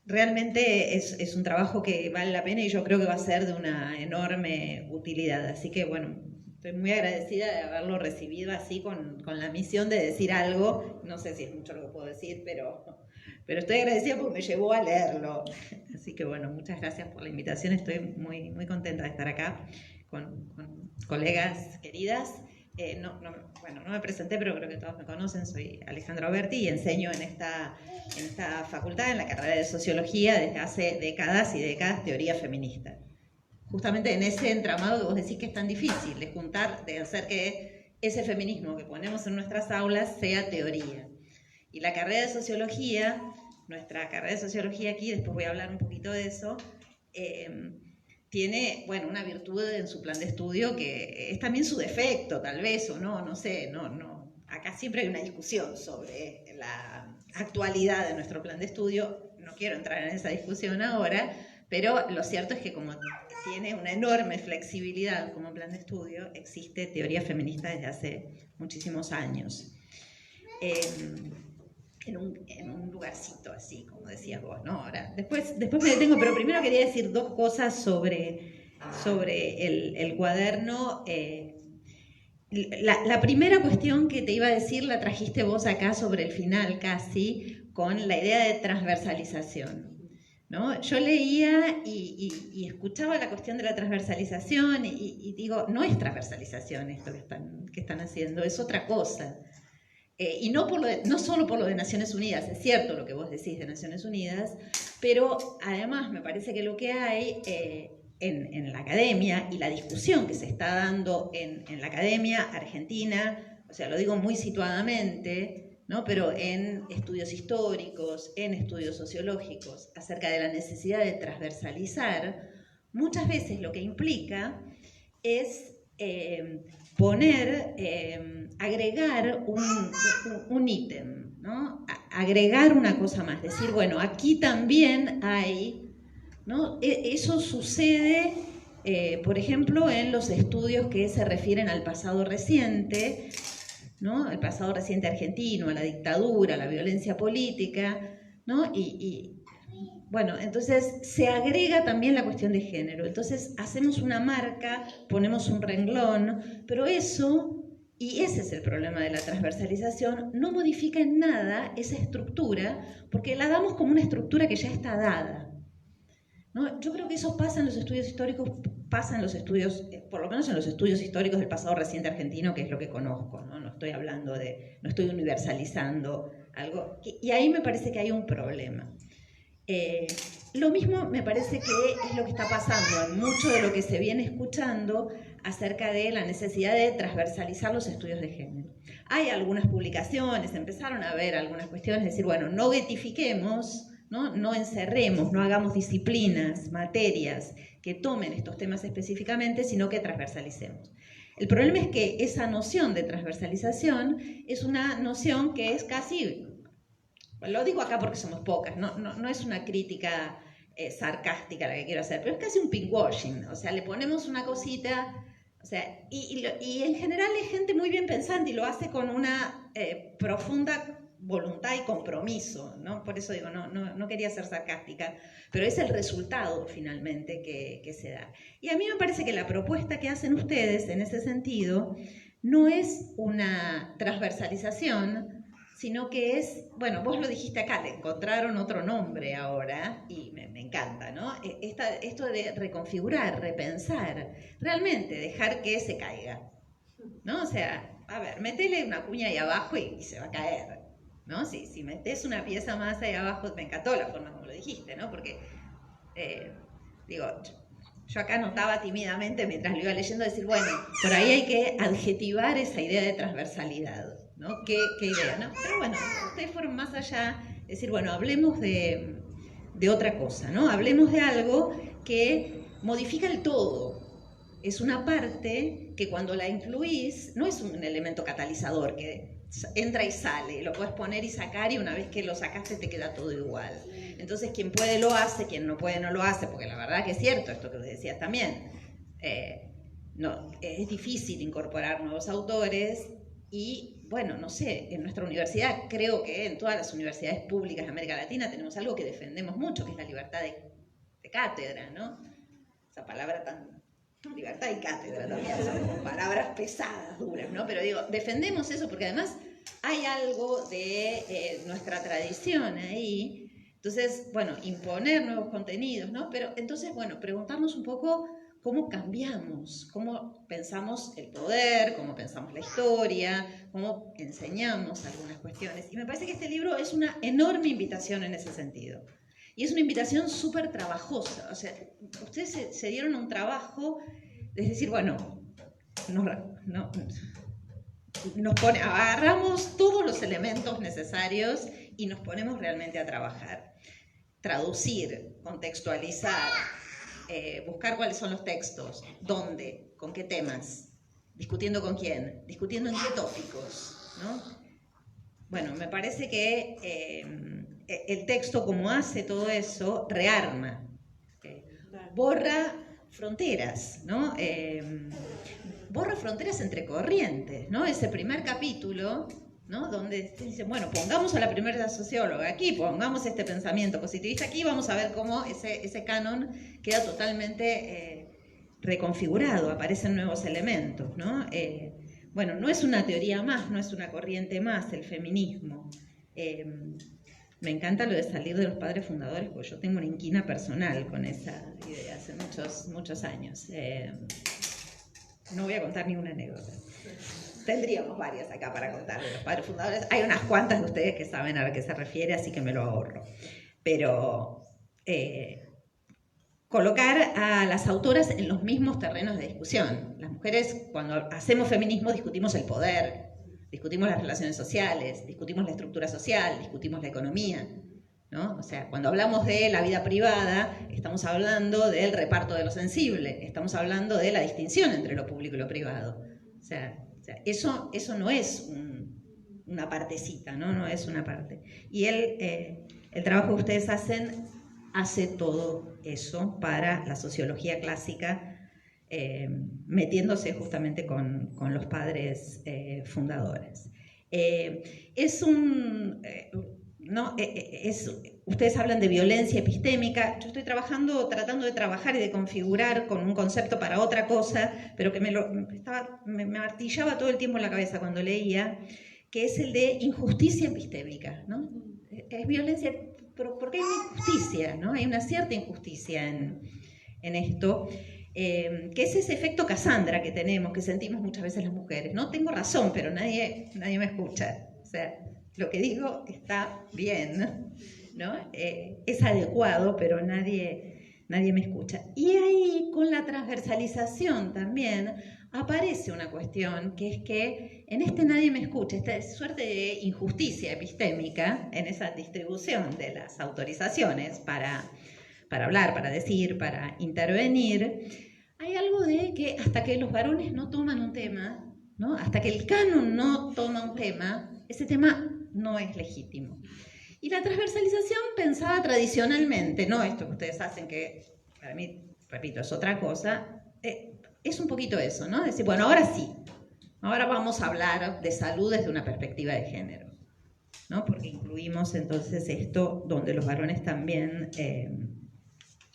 realmente es un trabajo que vale la pena y yo creo que va a ser de una enorme utilidad. Así que bueno, estoy muy agradecida de haberlo recibido así con la misión de decir algo. No sé si es mucho lo que puedo decir, pero estoy agradecida porque me llevó a leerlo. Así que bueno, muchas gracias por la invitación, estoy muy, muy contenta de estar acá con colegas queridas. No me presenté, pero creo que todos me conocen. Soy Alejandra Oberti y enseño en esta facultad, en la carrera de Sociología, desde hace décadas y décadas, teoría feminista. Justamente en ese entramado que vos decís que es tan difícil de juntar, de hacer que ese feminismo que ponemos en nuestras aulas sea teoría. Y la carrera de Sociología, nuestra carrera de Sociología aquí, después voy a hablar un poquito de eso, tiene, bueno, una virtud en su plan de estudio que es también su defecto, tal vez, o no sé, no. Acá siempre hay una discusión sobre la actualidad de nuestro plan de estudio. No quiero entrar en esa discusión ahora, pero lo cierto es que como tiene una enorme flexibilidad como plan de estudio, existe teoría feminista desde hace muchísimos años. en un lugarcito así, como decías vos, ¿no? Ahora, después me detengo, pero primero quería decir dos cosas sobre el cuaderno. La primera cuestión que te iba a decir la trajiste vos acá sobre el final casi, con la idea de transversalización, ¿no? Yo leía y escuchaba la cuestión de la transversalización y digo, no es transversalización esto que están haciendo, es otra cosa. Y no solo por lo de Naciones Unidas, es cierto lo que vos decís de Naciones Unidas, pero además me parece que lo que hay en la academia y la discusión que se está dando en la academia argentina, o sea, lo digo muy situadamente, ¿no? Pero en estudios históricos, en estudios sociológicos, acerca de la necesidad de transversalizar, muchas veces lo que implica es agregar un ítem, ¿no? Agregar una cosa más, decir, bueno, aquí también hay, ¿no? Eso sucede, por ejemplo, en los estudios que se refieren al pasado reciente, ¿no? El pasado reciente argentino, a la dictadura, a la violencia política, ¿no? Bueno, entonces se agrega también la cuestión de género. Entonces hacemos una marca, ponemos un renglón, pero eso, y ese es el problema de la transversalización, no modifica en nada esa estructura, porque la damos como una estructura que ya está dada, ¿no? Yo creo que eso pasa en los estudios históricos, pasa en los estudios, por lo menos en los estudios históricos del pasado reciente argentino, que es lo que conozco, ¿no? No estoy hablando no estoy universalizando algo, y ahí me parece que hay un problema. Lo mismo me parece que es lo que está pasando en mucho de lo que se viene escuchando acerca de la necesidad de transversalizar los estudios de género. Hay algunas publicaciones, empezaron a ver algunas cuestiones, decir, bueno, no guetifiquemos, no encerremos, no hagamos disciplinas, materias que tomen estos temas específicamente, sino que transversalicemos. El problema es que esa noción de transversalización es una noción que es casi... Lo digo acá porque somos pocas, no es una crítica sarcástica la que quiero hacer, pero es casi un pinkwashing, o sea, le ponemos una cosita, o sea, y en general es gente muy bien pensante y lo hace con una profunda voluntad y compromiso, ¿no? Por eso digo, no quería ser sarcástica, pero es el resultado finalmente que se da. Y a mí me parece que la propuesta que hacen ustedes en ese sentido no es una transversalización, sino que es, bueno, vos lo dijiste acá, le encontraron otro nombre ahora, y me encanta, ¿no? Esto de reconfigurar, repensar, realmente dejar que se caiga, ¿no? O sea, a ver, metele una cuña ahí abajo y se va a caer, ¿no? Si metés una pieza más ahí abajo, me encantó la forma como lo dijiste, ¿no? Porque, digo, yo acá notaba tímidamente mientras lo iba leyendo, decir, bueno, por ahí hay que adjetivar esa idea de transversalidad, ¿no? ¿Qué idea, no? Pero bueno, ustedes fueron más allá, decir, bueno, hablemos de otra cosa, ¿no? Hablemos de algo que modifica el todo. Es una parte que cuando la incluís, no es un elemento catalizador que entra y sale, lo puedes poner y sacar y una vez que lo sacaste te queda todo igual. Entonces quien puede lo hace, quien no puede no lo hace, porque la verdad que es cierto esto que os decías también. No, es difícil incorporar nuevos autores y, bueno, no sé, en nuestra universidad, creo que en todas las universidades públicas de América Latina tenemos algo que defendemos mucho, que es la libertad de cátedra, ¿no? Esa palabra tan... Libertad y cátedra también son como palabras pesadas, duras, ¿no? Pero digo, defendemos eso porque además hay algo de nuestra tradición ahí. Entonces, bueno, imponer nuevos contenidos, ¿no? Pero entonces, bueno, preguntarnos un poco cómo cambiamos, cómo pensamos el poder, cómo pensamos la historia, cómo enseñamos algunas cuestiones. Y me parece que este libro es una enorme invitación en ese sentido. Y es una invitación súper trabajosa. O sea, ustedes se dieron un trabajo, es decir, bueno, agarramos todos los elementos necesarios y nos ponemos realmente a trabajar. Traducir, contextualizar, buscar cuáles son los textos, dónde, con qué temas, discutiendo con quién, discutiendo en qué tópicos, ¿no? Bueno, me parece que el texto, como hace todo eso, rearma, borra fronteras, ¿no? Borra fronteras entre corrientes, ¿no? Ese primer capítulo, ¿no? Donde dicen, bueno, pongamos a la primera socióloga aquí, pongamos este pensamiento positivista aquí, vamos a ver cómo ese canon queda totalmente reconfigurado, aparecen nuevos elementos, ¿no? Bueno, no es una teoría más, no es una corriente más el feminismo. Me encanta lo de salir de los padres fundadores, porque yo tengo una inquina personal con esa idea hace muchos años. No voy a contar ninguna anécdota. Tendríamos varias acá para contar de los padres fundadores. Hay unas cuantas de ustedes que saben a qué se refiere, así que me lo ahorro. Pero colocar a las autoras en los mismos terrenos de discusión. Las mujeres, cuando hacemos feminismo, discutimos el poder, discutimos las relaciones sociales, discutimos la estructura social, discutimos la economía, ¿no? O sea, cuando hablamos de la vida privada, estamos hablando del reparto de lo sensible, estamos hablando de la distinción entre lo público y lo privado. O sea eso no es una partecita, ¿no? No es una parte. Y el trabajo que ustedes hacen hace todo eso para la sociología clásica, metiéndose justamente con los padres fundadores. Ustedes hablan de violencia epistémica. Yo estoy tratando de trabajar y de configurar con un concepto para otra cosa, pero que me martillaba todo el tiempo en la cabeza cuando leía, que es el de injusticia epistémica, ¿no? Es violencia, pero ¿por qué hay una injusticia, ¿no? Hay una cierta injusticia en esto. Que es ese efecto Cassandra que tenemos, que sentimos muchas veces las mujeres. No tengo razón, pero nadie me escucha. O sea, lo que digo está bien, ¿no? Es adecuado, pero nadie me escucha. Y ahí, con la transversalización también, aparece una cuestión, que es que en este nadie me escucha, esta suerte de injusticia epistémica en esa distribución de las autorizaciones para hablar, para decir, para intervenir, hay algo de que hasta que los varones no toman un tema, ¿no? Hasta que el canon no toma un tema, ese tema no es legítimo. Y la transversalización pensada tradicionalmente, no esto que ustedes hacen, que para mí, repito, es otra cosa, es un poquito eso, ¿no? Decir, bueno, ahora sí, ahora vamos a hablar de salud desde una perspectiva de género, ¿no? Porque incluimos entonces esto donde los varones también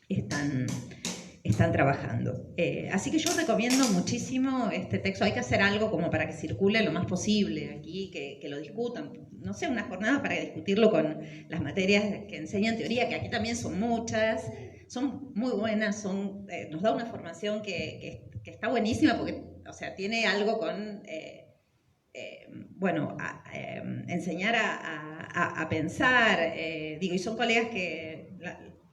están trabajando. Así que yo recomiendo muchísimo este texto. Hay que hacer algo como para que circule lo más posible aquí, que lo discutan. No sé, una jornada para discutirlo con las materias que enseñan teoría, que aquí también son muchas, son muy buenas, nos da una formación que está buenísima porque, o sea, tiene algo con... enseñar a pensar, y son colegas que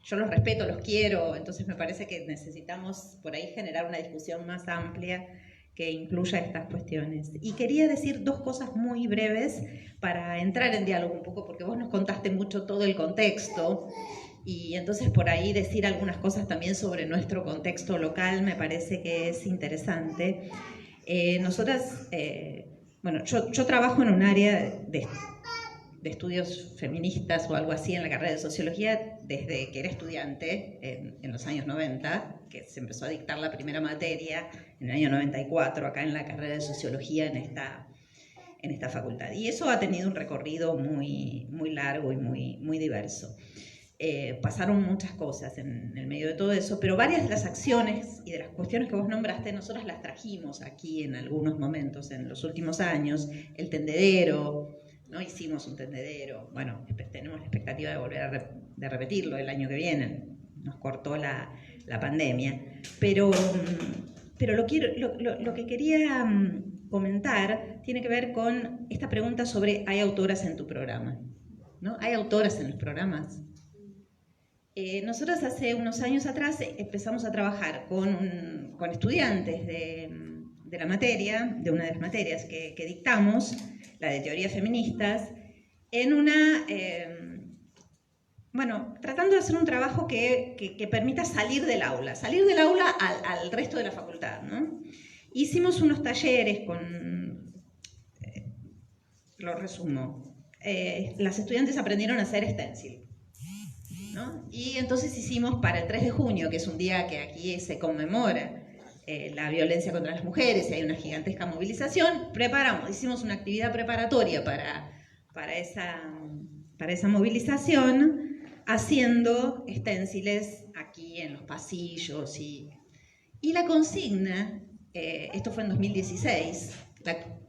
yo los respeto, los quiero, entonces me parece que necesitamos por ahí generar una discusión más amplia que incluya estas cuestiones. Y quería decir dos cosas muy breves para entrar en diálogo un poco, porque vos nos contaste mucho todo el contexto, y entonces por ahí decir algunas cosas también sobre nuestro contexto local me parece que es interesante. Nosotras... yo trabajo en un área de estudios feministas o algo así en la carrera de sociología desde que era estudiante en los años 90, que se empezó a dictar la primera materia en el año 94 acá en la carrera de sociología en esta facultad. Y eso ha tenido un recorrido muy, muy largo y muy diverso. Pasaron muchas cosas en el medio de todo eso, pero varias de las acciones y de las cuestiones que vos nombraste, nosotras las trajimos aquí en algunos momentos en los últimos años. El tendedero, ¿no? Hicimos un tendedero, bueno, tenemos la expectativa de volver de repetirlo el año que viene, nos cortó la pandemia, pero lo que quería comentar tiene que ver con esta pregunta sobre ¿hay autoras en tu programa? ¿No? ¿Hay autoras en los programas? Nosotros hace unos años atrás empezamos a trabajar con estudiantes de la materia, de una de las materias que dictamos, la de teorías feministas, en una, tratando de hacer un trabajo que permita salir del aula al resto de la facultad, ¿no? Hicimos unos talleres lo resumo, las estudiantes aprendieron a hacer stencil, ¿no? Y entonces hicimos para el 3 de junio, que es un día que aquí se conmemora la violencia contra las mujeres, y hay una gigantesca movilización, hicimos una actividad preparatoria para esa movilización, haciendo esténciles aquí en los pasillos. Y la consigna, esto fue en 2016,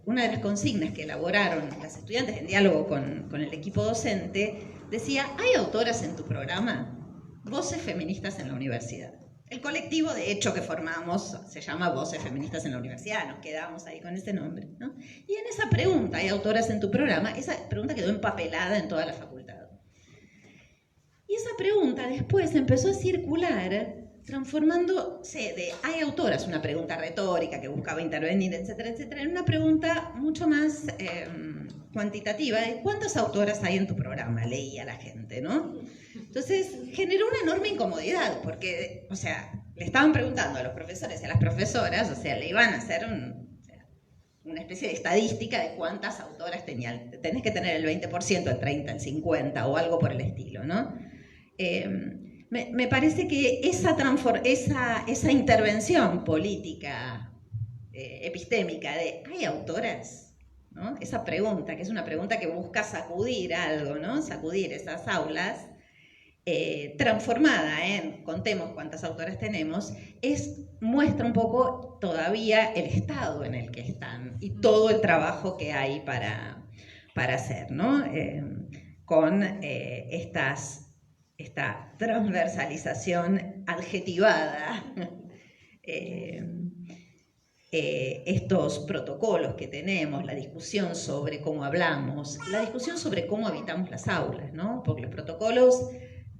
una de las consignas que elaboraron las estudiantes en diálogo con el equipo docente, decía: ¿hay autoras en tu programa? Voces feministas en la universidad. El colectivo, de hecho, que formamos se llama Voces Feministas en la Universidad, nos quedamos ahí con ese nombre, ¿no? Y en esa pregunta, ¿hay autoras en tu programa?, esa pregunta quedó empapelada en toda la facultad. Y esa pregunta después empezó a circular, transformándose de ¿hay autoras?, una pregunta retórica que buscaba intervenir, etcétera, etcétera, en una pregunta mucho más cuantitativa de ¿cuántas autoras hay en tu programa?, leía la gente, ¿no? Entonces generó una enorme incomodidad, porque, o sea, le estaban preguntando a los profesores y a las profesoras, o sea, le iban a hacer una especie de estadística de cuántas autoras tenían. Tenés que tener el 20%, el 30%, el 50% o algo por el estilo, ¿no? Me parece que esa intervención política, epistémica de ¿hay autoras?, ¿no? Esa pregunta, que es una pregunta que busca sacudir algo, ¿no? Sacudir esas aulas, transformada en contemos cuántas autoras tenemos, muestra un poco todavía el estado en el que están y todo el trabajo que hay para hacer, ¿no? Con esta transversalización adjetivada, estos protocolos que tenemos, la discusión sobre cómo hablamos, la discusión sobre cómo habitamos las aulas, ¿no? Porque los protocolos,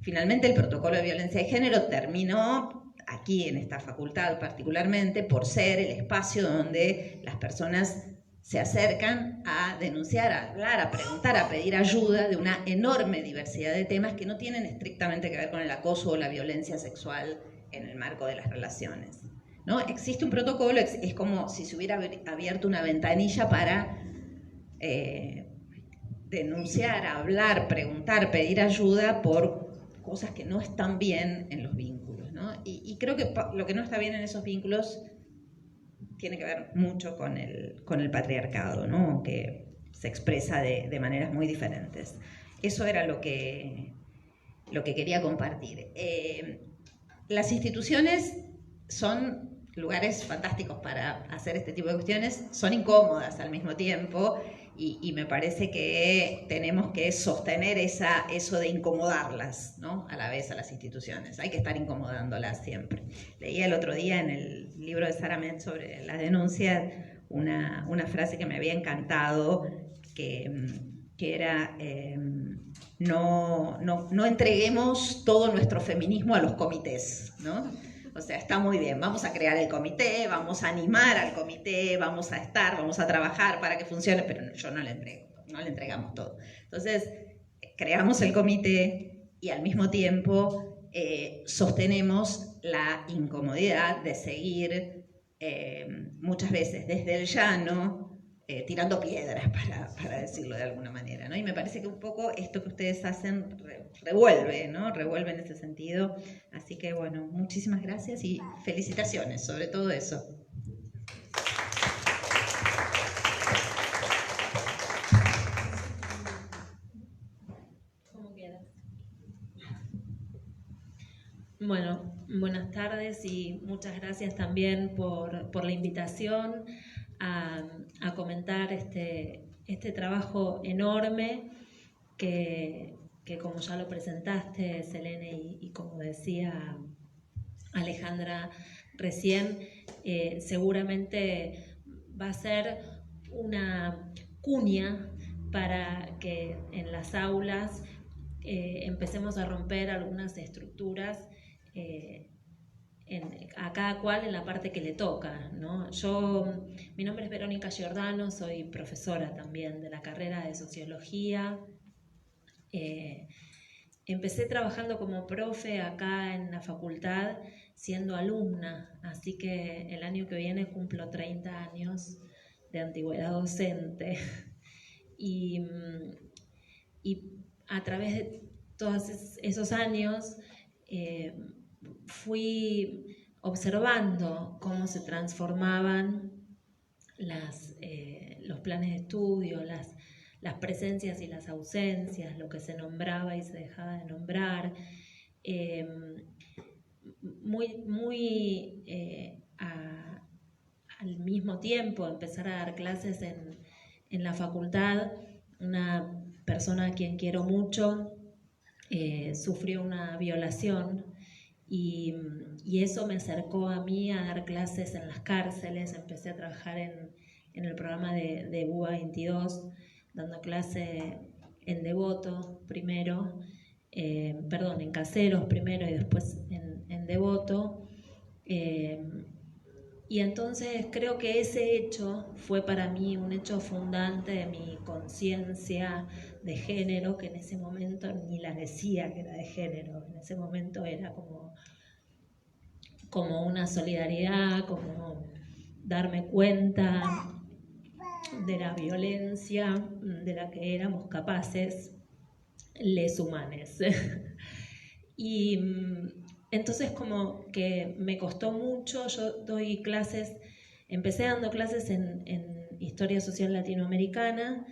finalmente el protocolo de violencia de género terminó aquí en esta facultad particularmente por ser el espacio donde las personas se acercan a denunciar, a hablar, a preguntar, a pedir ayuda de una enorme diversidad de temas que no tienen estrictamente que ver con el acoso o la violencia sexual en el marco de las relaciones, ¿no? Existe un protocolo, es como si se hubiera abierto una ventanilla para denunciar, hablar, preguntar, pedir ayuda por cosas que no están bien en los vínculos, ¿no? Y creo que lo que no está bien en esos vínculos tiene que ver mucho con el patriarcado, ¿no? Que se expresa de maneras muy diferentes. Eso era lo que quería compartir. Las instituciones son lugares fantásticos para hacer este tipo de cuestiones, son incómodas al mismo tiempo, y me parece que tenemos que sostener eso de incomodarlas, ¿no? A la vez a las instituciones. Hay que estar incomodándolas siempre. Leía el otro día en el libro de Sara Metz sobre la denuncia una frase que me había encantado, que era no entreguemos todo nuestro feminismo a los comités, ¿no? O sea, está muy bien, vamos a crear el comité, vamos a animar al comité, vamos a trabajar para que funcione, pero yo no le entrego, no le entregamos todo. Entonces, creamos el comité y al mismo tiempo sostenemos la incomodidad de seguir muchas veces desde el llano, tirando piedras, para decirlo de alguna manera, ¿no? Y me parece que un poco esto que ustedes hacen revuelve, ¿no? Revuelve en ese sentido. Así que, bueno, muchísimas gracias y felicitaciones sobre todo eso. ¿Cómo queda? Bueno, buenas tardes y muchas gracias también por la invitación a comentar este trabajo enorme que como ya lo presentaste, Selene, y como decía Alejandra recién, seguramente va a ser una cuña para que en las aulas empecemos a romper algunas estructuras a cada cual en la parte que le toca, ¿no? Mi nombre es Verónica Giordano, soy profesora también de la carrera de Sociología. Empecé trabajando como profe acá en la facultad siendo alumna, así que el año que viene cumplo 30 años de antigüedad docente. Y a través de todos esos años fui observando cómo se transformaban los planes de estudio, las presencias y las ausencias, lo que se nombraba y se dejaba de nombrar, al mismo tiempo empezar a dar clases en la facultad. Una persona a quien quiero mucho sufrió una violación y eso me acercó a mí a dar clases en las cárceles. Empecé a trabajar en el programa de UBA 22, dando clase en Devoto primero, en Caseros primero y después en Devoto. Y entonces creo que ese hecho fue para mí un hecho fundante de mi conciencia de género, que en ese momento ni la decía que era de género. En ese momento era como una solidaridad, como darme cuenta de la violencia de la que éramos capaces les humanes. Y entonces como que me costó mucho. Yo doy clases, empecé dando clases en Historia Social Latinoamericana,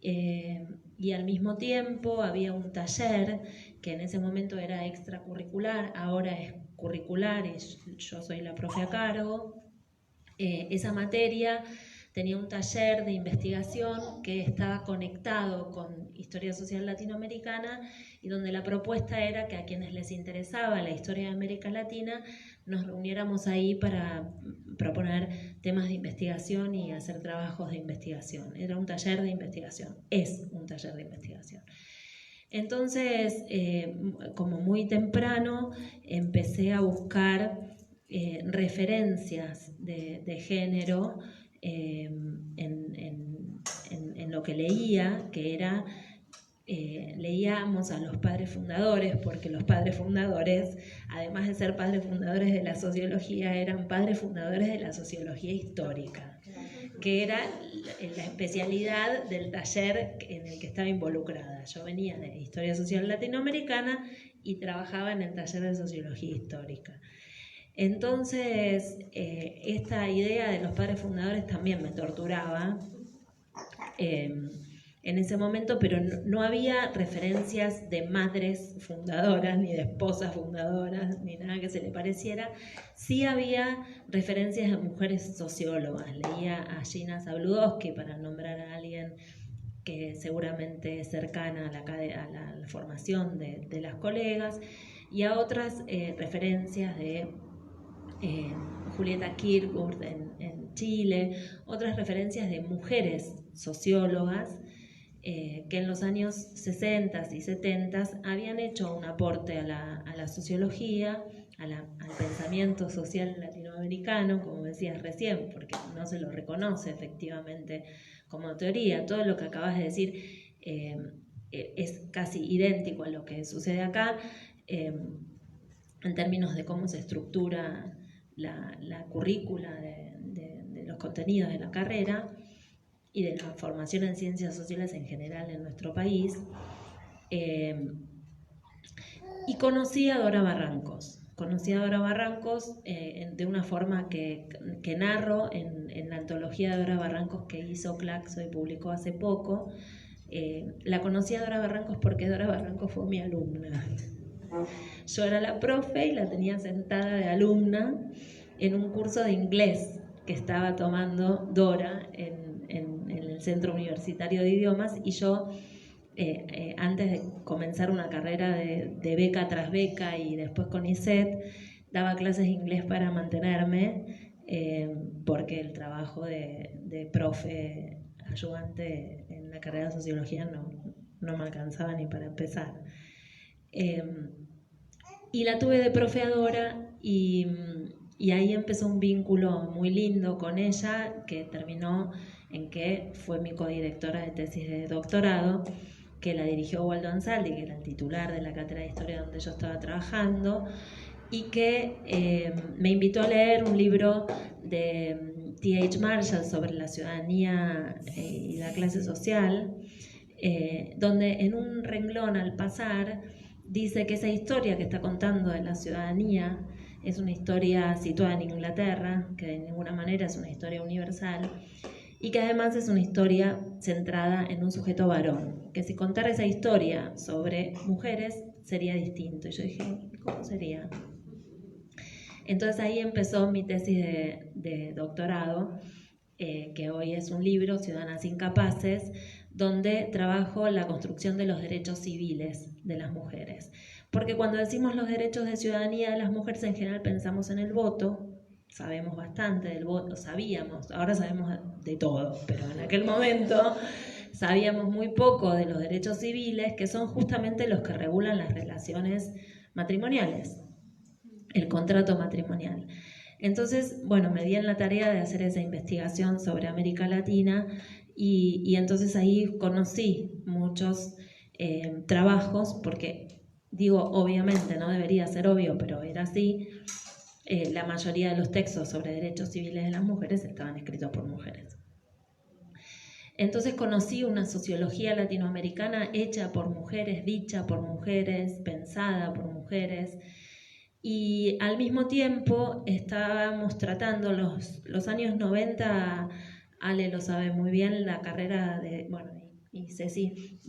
y al mismo tiempo había un taller que en ese momento era extracurricular, ahora es curricular y yo soy la profe a cargo. Esa materia tenía un taller de investigación que estaba conectado con Historia Social Latinoamericana y donde la propuesta era que a quienes les interesaba la historia de América Latina nos reuniéramos ahí para proponer temas de investigación y hacer trabajos de investigación. Era un taller de investigación, es un taller de investigación. Entonces, como muy temprano, empecé a buscar referencias de género en lo que leía, que era, leíamos a los padres fundadores, porque los padres fundadores, además de ser padres fundadores de la sociología, eran padres fundadores de la sociología histórica, que era la especialidad del taller en el que estaba involucrada. Yo venía de Historia Social Latinoamericana y trabajaba en el taller de Sociología Histórica. Entonces, esta idea de los padres fundadores también me torturaba en ese momento, pero no había referencias de madres fundadoras, ni de esposas fundadoras, ni nada que se le pareciera. Sí había referencias de mujeres sociólogas. Leía a Gina Zabludowski, para nombrar a alguien que seguramente es cercana a la formación de las colegas, y a otras referencias de Julieta Kirchhoff en Chile, otras referencias de mujeres sociólogas que en los años 60 y 70 habían hecho un aporte a la sociología, al pensamiento social latinoamericano, como decías recién, porque no se lo reconoce efectivamente como teoría. Todo lo que acabas de decir es casi idéntico a lo que sucede acá, en términos de cómo se estructura la currícula de los contenidos de la carrera y de la formación en ciencias sociales en general en nuestro país. Y conocí a Dora Barrancos. De una forma que narro en la antología de Dora Barrancos que hizo Claxo y publicó hace poco. La conocí a Dora Barrancos porque Dora Barrancos fue mi alumna. Yo era la profe y la tenía sentada de alumna en un curso de inglés que estaba tomando Dora en el Centro Universitario de Idiomas, y yo, antes de comenzar una carrera de beca tras beca y después con ISET, daba clases de inglés para mantenerme, porque el trabajo de profe ayudante en la carrera de sociología no me alcanzaba ni para empezar. Y la tuve de profe a Dora, y ahí empezó un vínculo muy lindo con ella, que terminó en que fue mi codirectora de tesis de doctorado, que la dirigió Waldo Ansaldi, que era el titular de la cátedra de historia donde yo estaba trabajando, y que me invitó a leer un libro de T.H. Marshall sobre la ciudadanía y la clase social, donde en un renglón al pasar dice que esa historia que está contando de la ciudadanía es una historia situada en Inglaterra, que de ninguna manera es una historia universal, y que además es una historia centrada en un sujeto varón, que si contara esa historia sobre mujeres sería distinto. Y yo dije, ¿cómo sería? Entonces ahí empezó mi tesis de doctorado, que hoy es un libro, Ciudadanas Incapaces, donde trabajo la construcción de los derechos civiles de las mujeres. Porque cuando decimos los derechos de ciudadanía de las mujeres, en general pensamos en el voto, sabemos bastante del voto, sabíamos, ahora sabemos de todo, pero en aquel momento sabíamos muy poco de los derechos civiles, que son justamente los que regulan las relaciones matrimoniales, el contrato matrimonial. Entonces, bueno, me di en la tarea de hacer esa investigación sobre América Latina y entonces ahí conocí muchos trabajos, porque digo, obviamente, no debería ser obvio, pero era así, la mayoría de los textos sobre derechos civiles de las mujeres estaban escritos por mujeres. Entonces conocí una sociología latinoamericana hecha por mujeres, dicha por mujeres, pensada por mujeres, y al mismo tiempo estábamos tratando los años 90, Ale lo sabe muy bien, la carrera de, bueno, y Ceci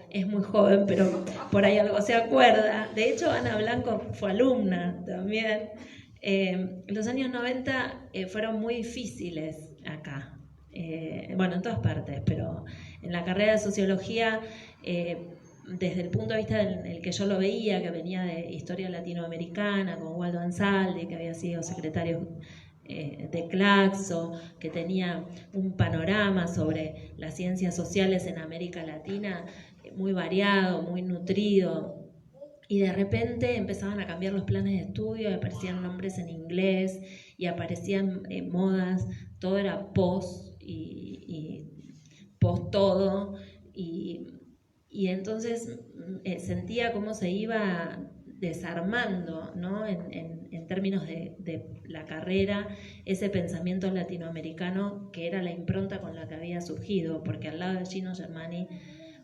es muy joven, pero por ahí algo se acuerda. De hecho, Ana Blanco fue alumna también. Los años 90 fueron muy difíciles acá, bueno, en todas partes, pero en la carrera de sociología, desde el punto de vista en el que yo lo veía, que venía de historia latinoamericana, con Waldo Ansaldi, que había sido secretario de Claxo, que tenía un panorama sobre las ciencias sociales en América Latina muy variado, muy nutrido. Y de repente empezaban a cambiar los planes de estudio, y aparecían nombres en inglés y aparecían modas, todo era post y post todo. Y entonces sentía cómo se iba desarmando, ¿no? en términos de la carrera, ese pensamiento latinoamericano que era la impronta con la que había surgido, porque al lado de Gino Germani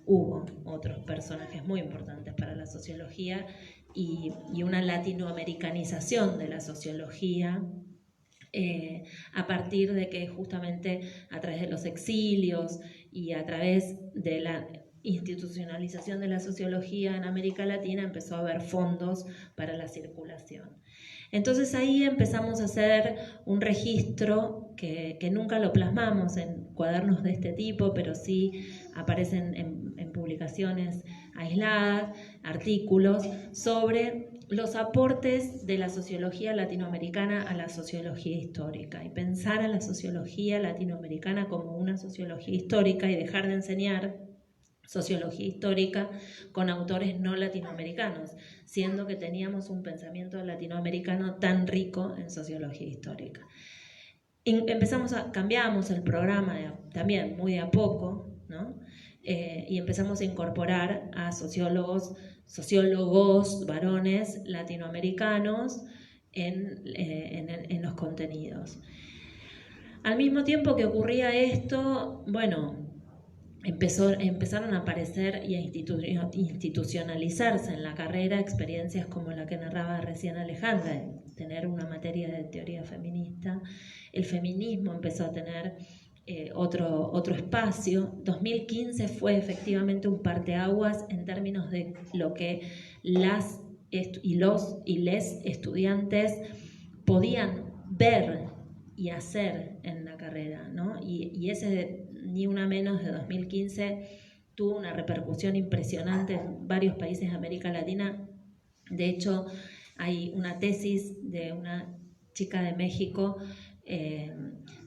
hubo otros personajes muy importantes para la sociología y una latinoamericanización de la sociología a partir de que justamente a través de los exilios y a través de la institucionalización de la sociología en América Latina empezó a haber fondos para la circulación. Entonces ahí empezamos a hacer un registro que nunca lo plasmamos en cuadernos de este tipo, pero sí aparecen en publicaciones aisladas, artículos sobre los aportes de la sociología latinoamericana a la sociología histórica, y pensar a la sociología latinoamericana como una sociología histórica y dejar de enseñar sociología histórica con autores no latinoamericanos, siendo que teníamos un pensamiento latinoamericano tan rico en sociología histórica. Cambiamos el programa también muy de a poco, ¿no? Y empezamos a incorporar a sociólogos varones latinoamericanos en los contenidos. Al mismo tiempo que ocurría esto, bueno, empezaron a aparecer y a institucionalizarse en la carrera experiencias como la que narraba recién Alejandra, de tener una materia de teoría feminista. El feminismo empezó a tener otro espacio. 2015 fue efectivamente un parteaguas en términos de lo que les estudiantes podían ver y hacer en la carrera, ¿no? Y ese Ni Una Menos de 2015 tuvo una repercusión impresionante en varios países de América Latina. De hecho, hay una tesis de una chica de México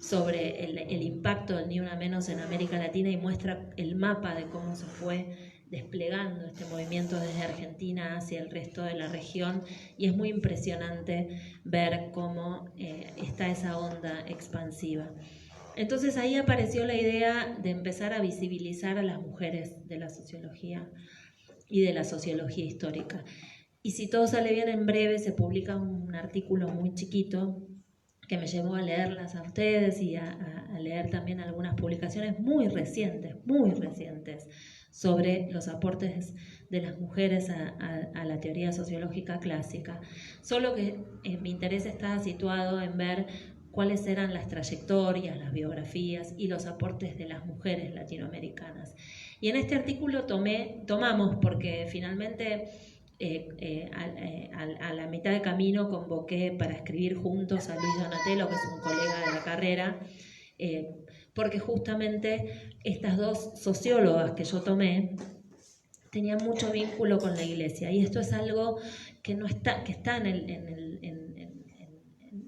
sobre el impacto del Ni Una Menos en América Latina, y muestra el mapa de cómo se fue desplegando este movimiento desde Argentina hacia el resto de la región, y es muy impresionante ver cómo está esa onda expansiva. Entonces ahí apareció la idea de empezar a visibilizar a las mujeres de la sociología y de la sociología histórica. Y si todo sale bien, en breve se publica un artículo muy chiquito que me llevó a leerlas a ustedes y a leer también algunas publicaciones muy recientes, sobre los aportes de las mujeres a la teoría sociológica clásica, solo que mi interés estaba situado en ver cuáles eran las trayectorias, las biografías y los aportes de las mujeres latinoamericanas. Y en este artículo tomamos, porque finalmente a la mitad de camino convoqué para escribir juntos a Luis Donatello, que es un colega de la carrera, porque justamente estas dos sociólogas que yo tomé tenían mucho vínculo con la Iglesia, y esto es algo que no está, que está en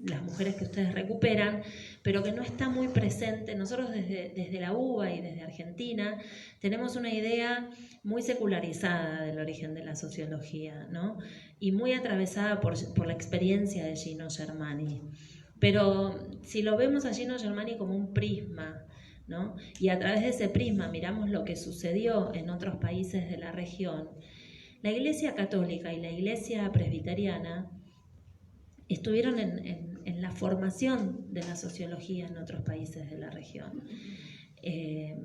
las mujeres que ustedes recuperan, pero que no está muy presente. Nosotros desde la UBA y desde Argentina tenemos una idea muy secularizada del origen de la sociología, ¿no? Y muy atravesada por la experiencia de Gino Germani. Pero si lo vemos a Gino Germani como un prisma, ¿no? Y a través de ese prisma miramos lo que sucedió en otros países de la región, la Iglesia Católica y la Iglesia Presbiteriana estuvieron en la formación de la sociología en otros países de la región.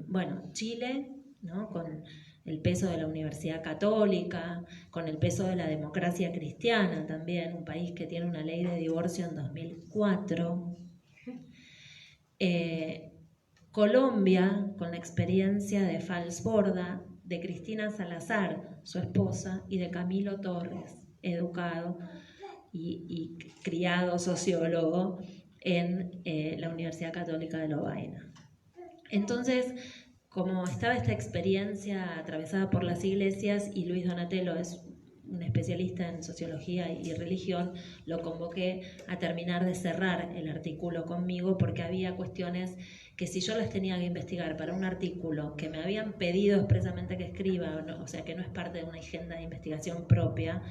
Bueno, Chile, ¿no? Con el peso de la Universidad Católica, con el peso de la democracia cristiana también, un país que tiene una ley de divorcio en 2004. Colombia, con la experiencia de Falsborda, de Cristina Salazar, su esposa, y de Camilo Torres, educado y criado sociólogo en la Universidad Católica de Lovaina. Entonces, como estaba esta experiencia atravesada por las iglesias, y Luis Donatello es un especialista en sociología y religión, lo convoqué a terminar de cerrar el artículo conmigo, porque había cuestiones que si yo las tenía que investigar para un artículo que me habían pedido expresamente que escriba, ¿no? O sea, que no es parte de una agenda de investigación propia,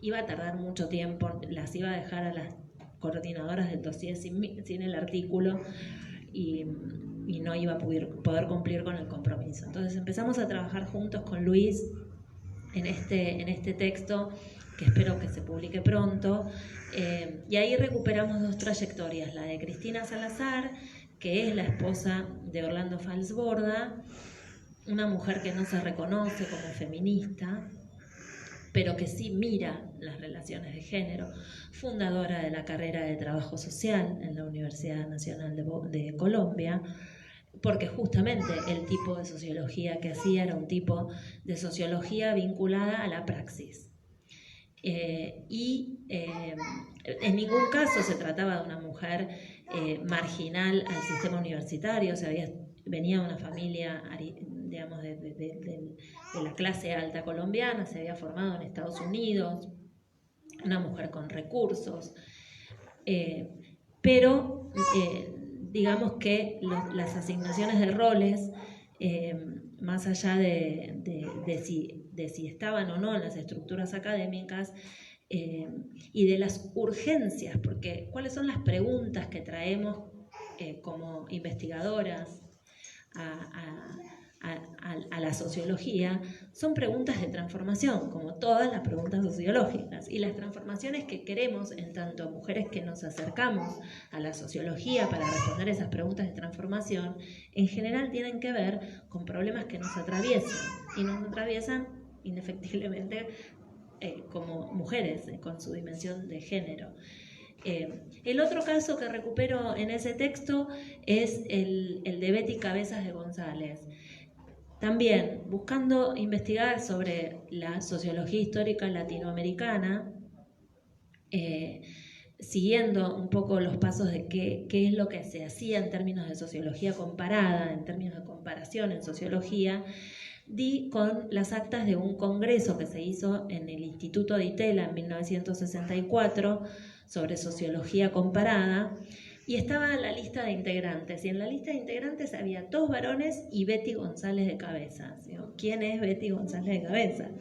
iba a tardar mucho tiempo, las iba a dejar a las coordinadoras del dossier sin el artículo, y no iba a poder cumplir con el compromiso. Entonces empezamos a trabajar juntos con Luis en este texto, que espero que se publique pronto, y ahí recuperamos dos trayectorias: la de Cristina Salazar, que es la esposa de Orlando Falsborda, una mujer que no se reconoce como feminista, pero que sí mira las relaciones de género, fundadora de la carrera de Trabajo Social en la Universidad Nacional de Colombia, porque justamente el tipo de sociología que hacía era un tipo de sociología vinculada a la praxis. En ningún caso se trataba de una mujer marginal al sistema universitario, o sea, venía de una familia, digamos, de la clase alta colombiana, se había formado en Estados Unidos, una mujer con recursos, pero digamos que las asignaciones de roles, más allá de si estaban o no en las estructuras académicas, y de las urgencias, porque ¿cuáles son las preguntas que traemos como investigadoras a la sociología? Son preguntas de transformación, como todas las preguntas sociológicas, y las transformaciones que queremos, en tanto mujeres que nos acercamos a la sociología para responder esas preguntas de transformación, en general tienen que ver con problemas que nos atraviesan, y nos atraviesan indefectiblemente como mujeres, con su dimensión de género. El otro caso que recupero en ese texto es el de Betty Cabezas de González. También buscando investigar sobre la sociología histórica latinoamericana, siguiendo un poco los pasos de qué es lo que se hacía en términos de sociología comparada, en términos de comparación en sociología, di con las actas de un congreso que se hizo en el Instituto de Itela en 1964 sobre sociología comparada, y estaba la lista de integrantes, y en la lista de integrantes había 2 varones y Betty González de Cabezas. Digo, ¿quién es Betty González de Cabezas?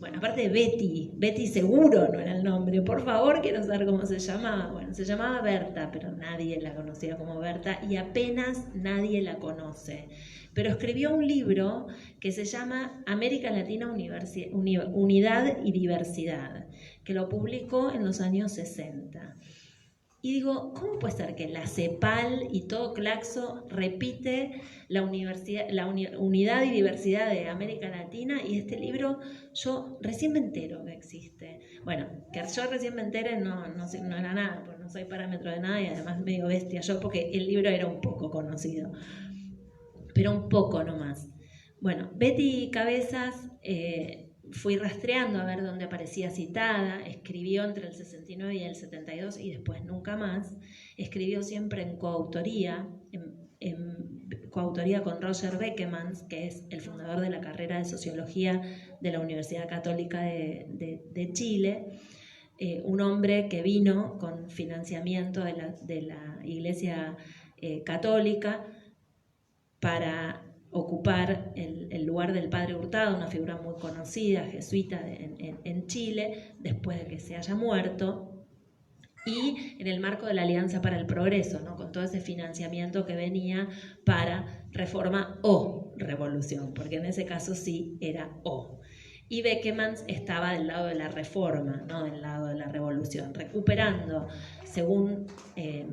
Bueno, aparte de Betty seguro no era el nombre, por favor, quiero saber cómo se llamaba. Bueno, se llamaba Berta, pero nadie la conocía como Berta y apenas nadie la conoce. Pero escribió un libro que se llama América Latina, Unidad y Diversidad, que lo publicó en los años 60. Y digo, ¿cómo puede ser que la CEPAL y todo Claxo repite la unidad y diversidad de América Latina, y este libro yo recién me entero que existe? Bueno, que yo recién me entere no era nada, pues no soy parámetro de nada, y además medio bestia yo, porque el libro era un poco conocido, pero un poco nomás. Bueno, Betty Cabezas, fui rastreando a ver dónde aparecía citada, escribió entre el 69 y el 72 y después nunca más, escribió siempre en coautoría, en coautoría con Roger Beckemans, que es el fundador de la carrera de Sociología de la Universidad Católica de Chile, un hombre que vino con financiamiento de la Iglesia Católica para ocupar el lugar del padre Hurtado, una figura muy conocida, jesuita en Chile, después de que se haya muerto, y en el marco de la Alianza para el Progreso, ¿no? Con todo ese financiamiento que venía para reforma o revolución, porque en ese caso sí era o. Y Beckemans estaba del lado de la reforma, no del lado de la revolución, recuperando, según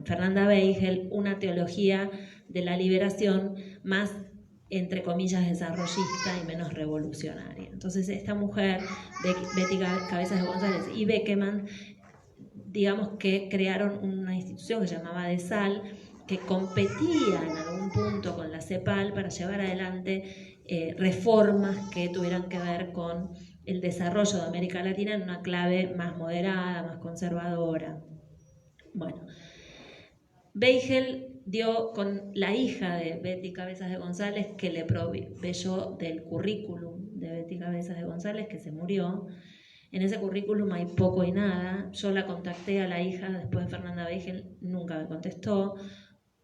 Fernanda Weigel, una teología de la liberación más, entre comillas, desarrollista y menos revolucionaria. Entonces esta mujer, Betty Cabezas de González y Beckemans, digamos que crearon una institución que se llamaba DESAL, que competía en algún punto con la CEPAL para llevar adelante reformas que tuvieran que ver con el desarrollo de América Latina en una clave más moderada, más conservadora. Bueno, Weigel dio con la hija de Betty Cabezas de González, que le proveyó del currículum de Betty Cabezas de González, que se murió. En ese currículum hay poco y nada. Yo la contacté a la hija después de Fernanda Weigel, nunca me contestó.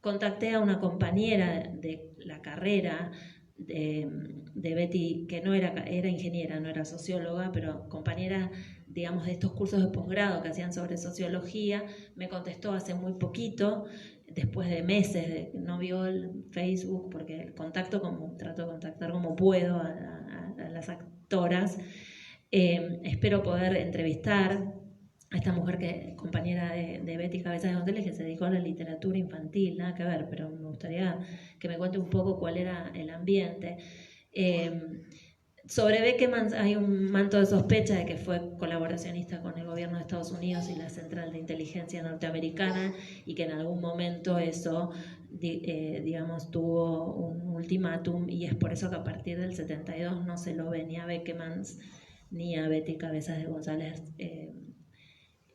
Contacté a una compañera de la carrera de Betty, que no era ingeniera, no era socióloga, pero compañera, digamos, de estos cursos de posgrado que hacían sobre sociología. Me contestó hace muy poquito, después de meses, no vio el Facebook, porque trato de contactar como puedo a las actoras. Espero poder entrevistar a esta mujer, que compañera de Betty Cabezas de González, que se dedicó a la literatura infantil, nada que ver, pero me gustaría que me cuente un poco cuál era el ambiente. Sobre Beckemans hay un manto de sospecha de que fue colaboracionista con el gobierno de Estados Unidos y la Central de Inteligencia Norteamericana, y que en algún momento eso, digamos, tuvo un ultimátum, y es por eso que a partir del 72 no se lo ve ni a Beckemans ni a Betty Cabezas de González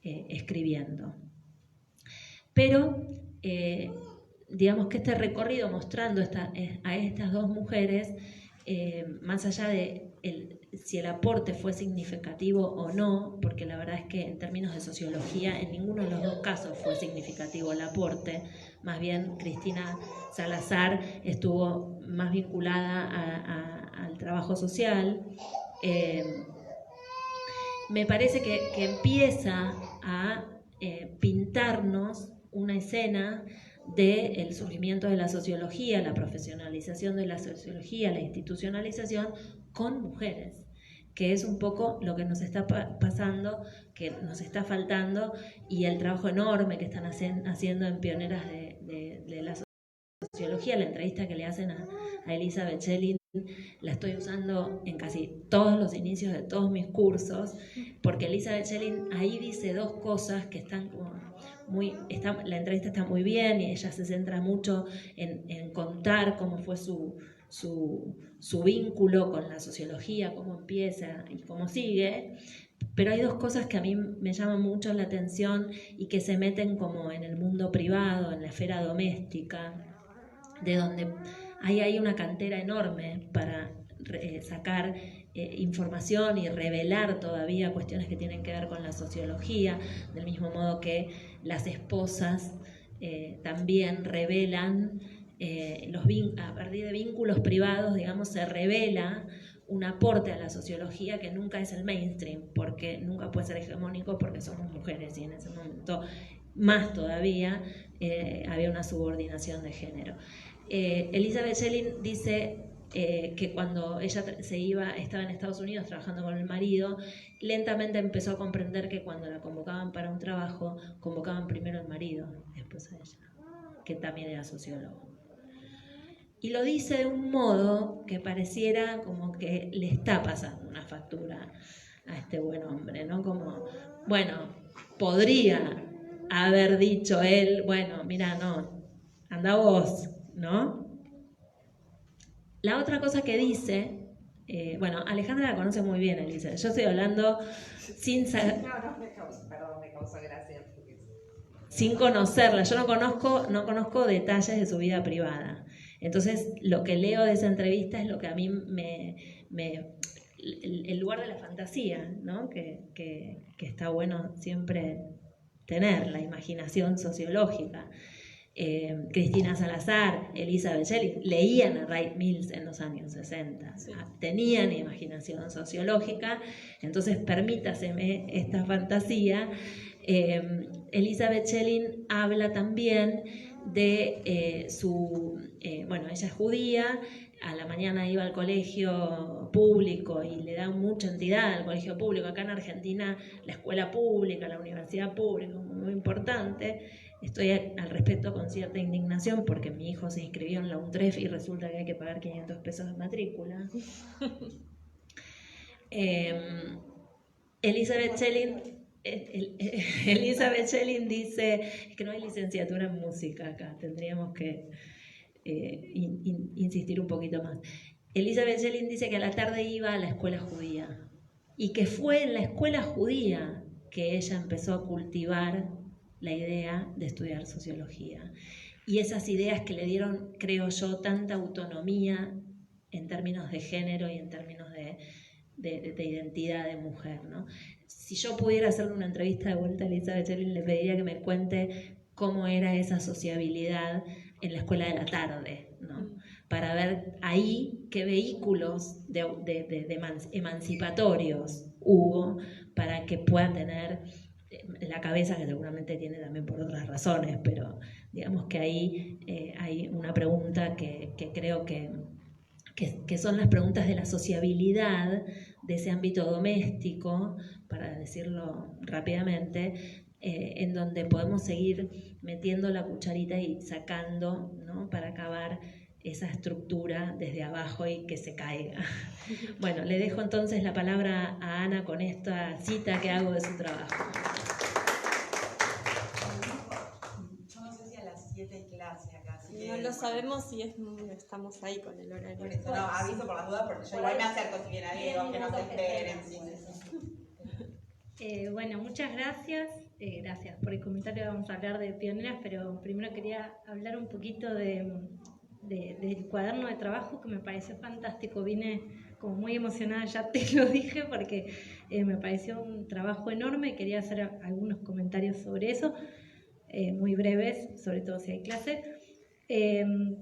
escribiendo. Pero digamos que este recorrido mostrando a estas dos mujeres, más allá de si el aporte fue significativo o no, porque la verdad es que en términos de sociología en ninguno de los dos casos fue significativo el aporte, más bien Cristina Salazar estuvo más vinculada al trabajo social. Me parece que empieza a pintarnos una escena del surgimiento de la sociología, la profesionalización de la sociología, la institucionalización con mujeres, que es un poco lo que nos está pasando, que nos está faltando, y el trabajo enorme que están haciendo en Pioneras de la Sociología. La entrevista que le hacen a Elizabeth Schelling la estoy usando en casi todos los inicios de todos mis cursos, porque Elizabeth Schelling ahí dice dos cosas que están como la entrevista está muy bien, y ella se centra mucho en contar cómo fue su vínculo con la sociología, cómo empieza y cómo sigue. Pero hay dos cosas que a mí me llaman mucho la atención y que se meten como en el mundo privado, en la esfera doméstica, de donde hay una cantera enorme para sacar información y revelar todavía cuestiones que tienen que ver con la sociología, del mismo modo que las esposas también revelan, a partir de vínculos privados, digamos, se revela un aporte a la sociología que nunca es el mainstream, porque nunca puede ser hegemónico, porque somos mujeres, y en ese momento más todavía había una subordinación de género. Elizabeth Schelling dice que cuando ella estaba en Estados Unidos trabajando con el marido, lentamente empezó a comprender que cuando la convocaban para un trabajo, convocaban primero al marido, después a ella, que también era sociólogo. Y lo dice de un modo que pareciera como que le está pasando una factura a este buen hombre, ¿no? Como, bueno, podría haber dicho él, bueno, mira, no, anda vos, ¿no? La otra cosa que dice, bueno, Alejandra la conoce muy bien, Elisa. Yo estoy hablando sin saber. No, me causó gracia. Sin conocerla. Yo no conozco detalles de su vida privada. Entonces, lo que leo de esa entrevista es lo que a mí el lugar de la fantasía, ¿no? Que está bueno siempre tener, la imaginación sociológica. Cristina Salazar, Elizabeth Schelling, leían a Wright Mills en los años 60, sí. Tenían imaginación sociológica, entonces permítaseme esta fantasía. Elizabeth Schelling habla también de bueno, ella es judía, a la mañana iba al colegio público y le da mucha entidad al colegio público. Acá en Argentina la escuela pública, la universidad pública es muy importante. Estoy al respecto con cierta indignación porque mi hijo se inscribió en la UNTREF y resulta que hay que pagar 500 pesos de matrícula. Elizabeth Schelling dice, es que no hay licenciatura en música acá, tendríamos que insistir un poquito más. Elizabeth Schelling dice que a la tarde iba a la escuela judía y que fue en la escuela judía que ella empezó a cultivar la idea de estudiar sociología. Y esas ideas que le dieron, creo yo, tanta autonomía en términos de género y en términos de identidad de mujer, ¿no? Si yo pudiera hacerle una entrevista de vuelta a Elizabeth Schelling, le pediría que me cuente cómo era esa sociabilidad en la escuela de la tarde, ¿no? Para ver ahí qué vehículos emancipatorios hubo para que puedan tener la cabeza, que seguramente tiene también por otras razones, pero digamos que ahí hay una pregunta que creo que son las preguntas de la sociabilidad de ese ámbito doméstico, para decirlo rápidamente, en donde podemos seguir metiendo la cucharita y sacando, ¿no? Para acabar esa estructura desde abajo y que se caiga. Bueno, le dejo entonces la palabra a Ana con esta cita que hago de su trabajo. Yo no sé si a las 7 hay clase acá. Así no lo sabemos si estamos ahí con el horario. Por eso no, aviso por las dudas porque yo igual me acerco si viene alguien, que no se esperen. Bueno, muchas gracias. Gracias por el comentario. Vamos a hablar de pioneras, pero primero quería hablar un poquito del cuaderno de trabajo, que me pareció fantástico. Vine como muy emocionada, ya te lo dije, porque me pareció un trabajo enorme. Quería hacer algunos comentarios sobre eso, muy breves, sobre todo si hay clase.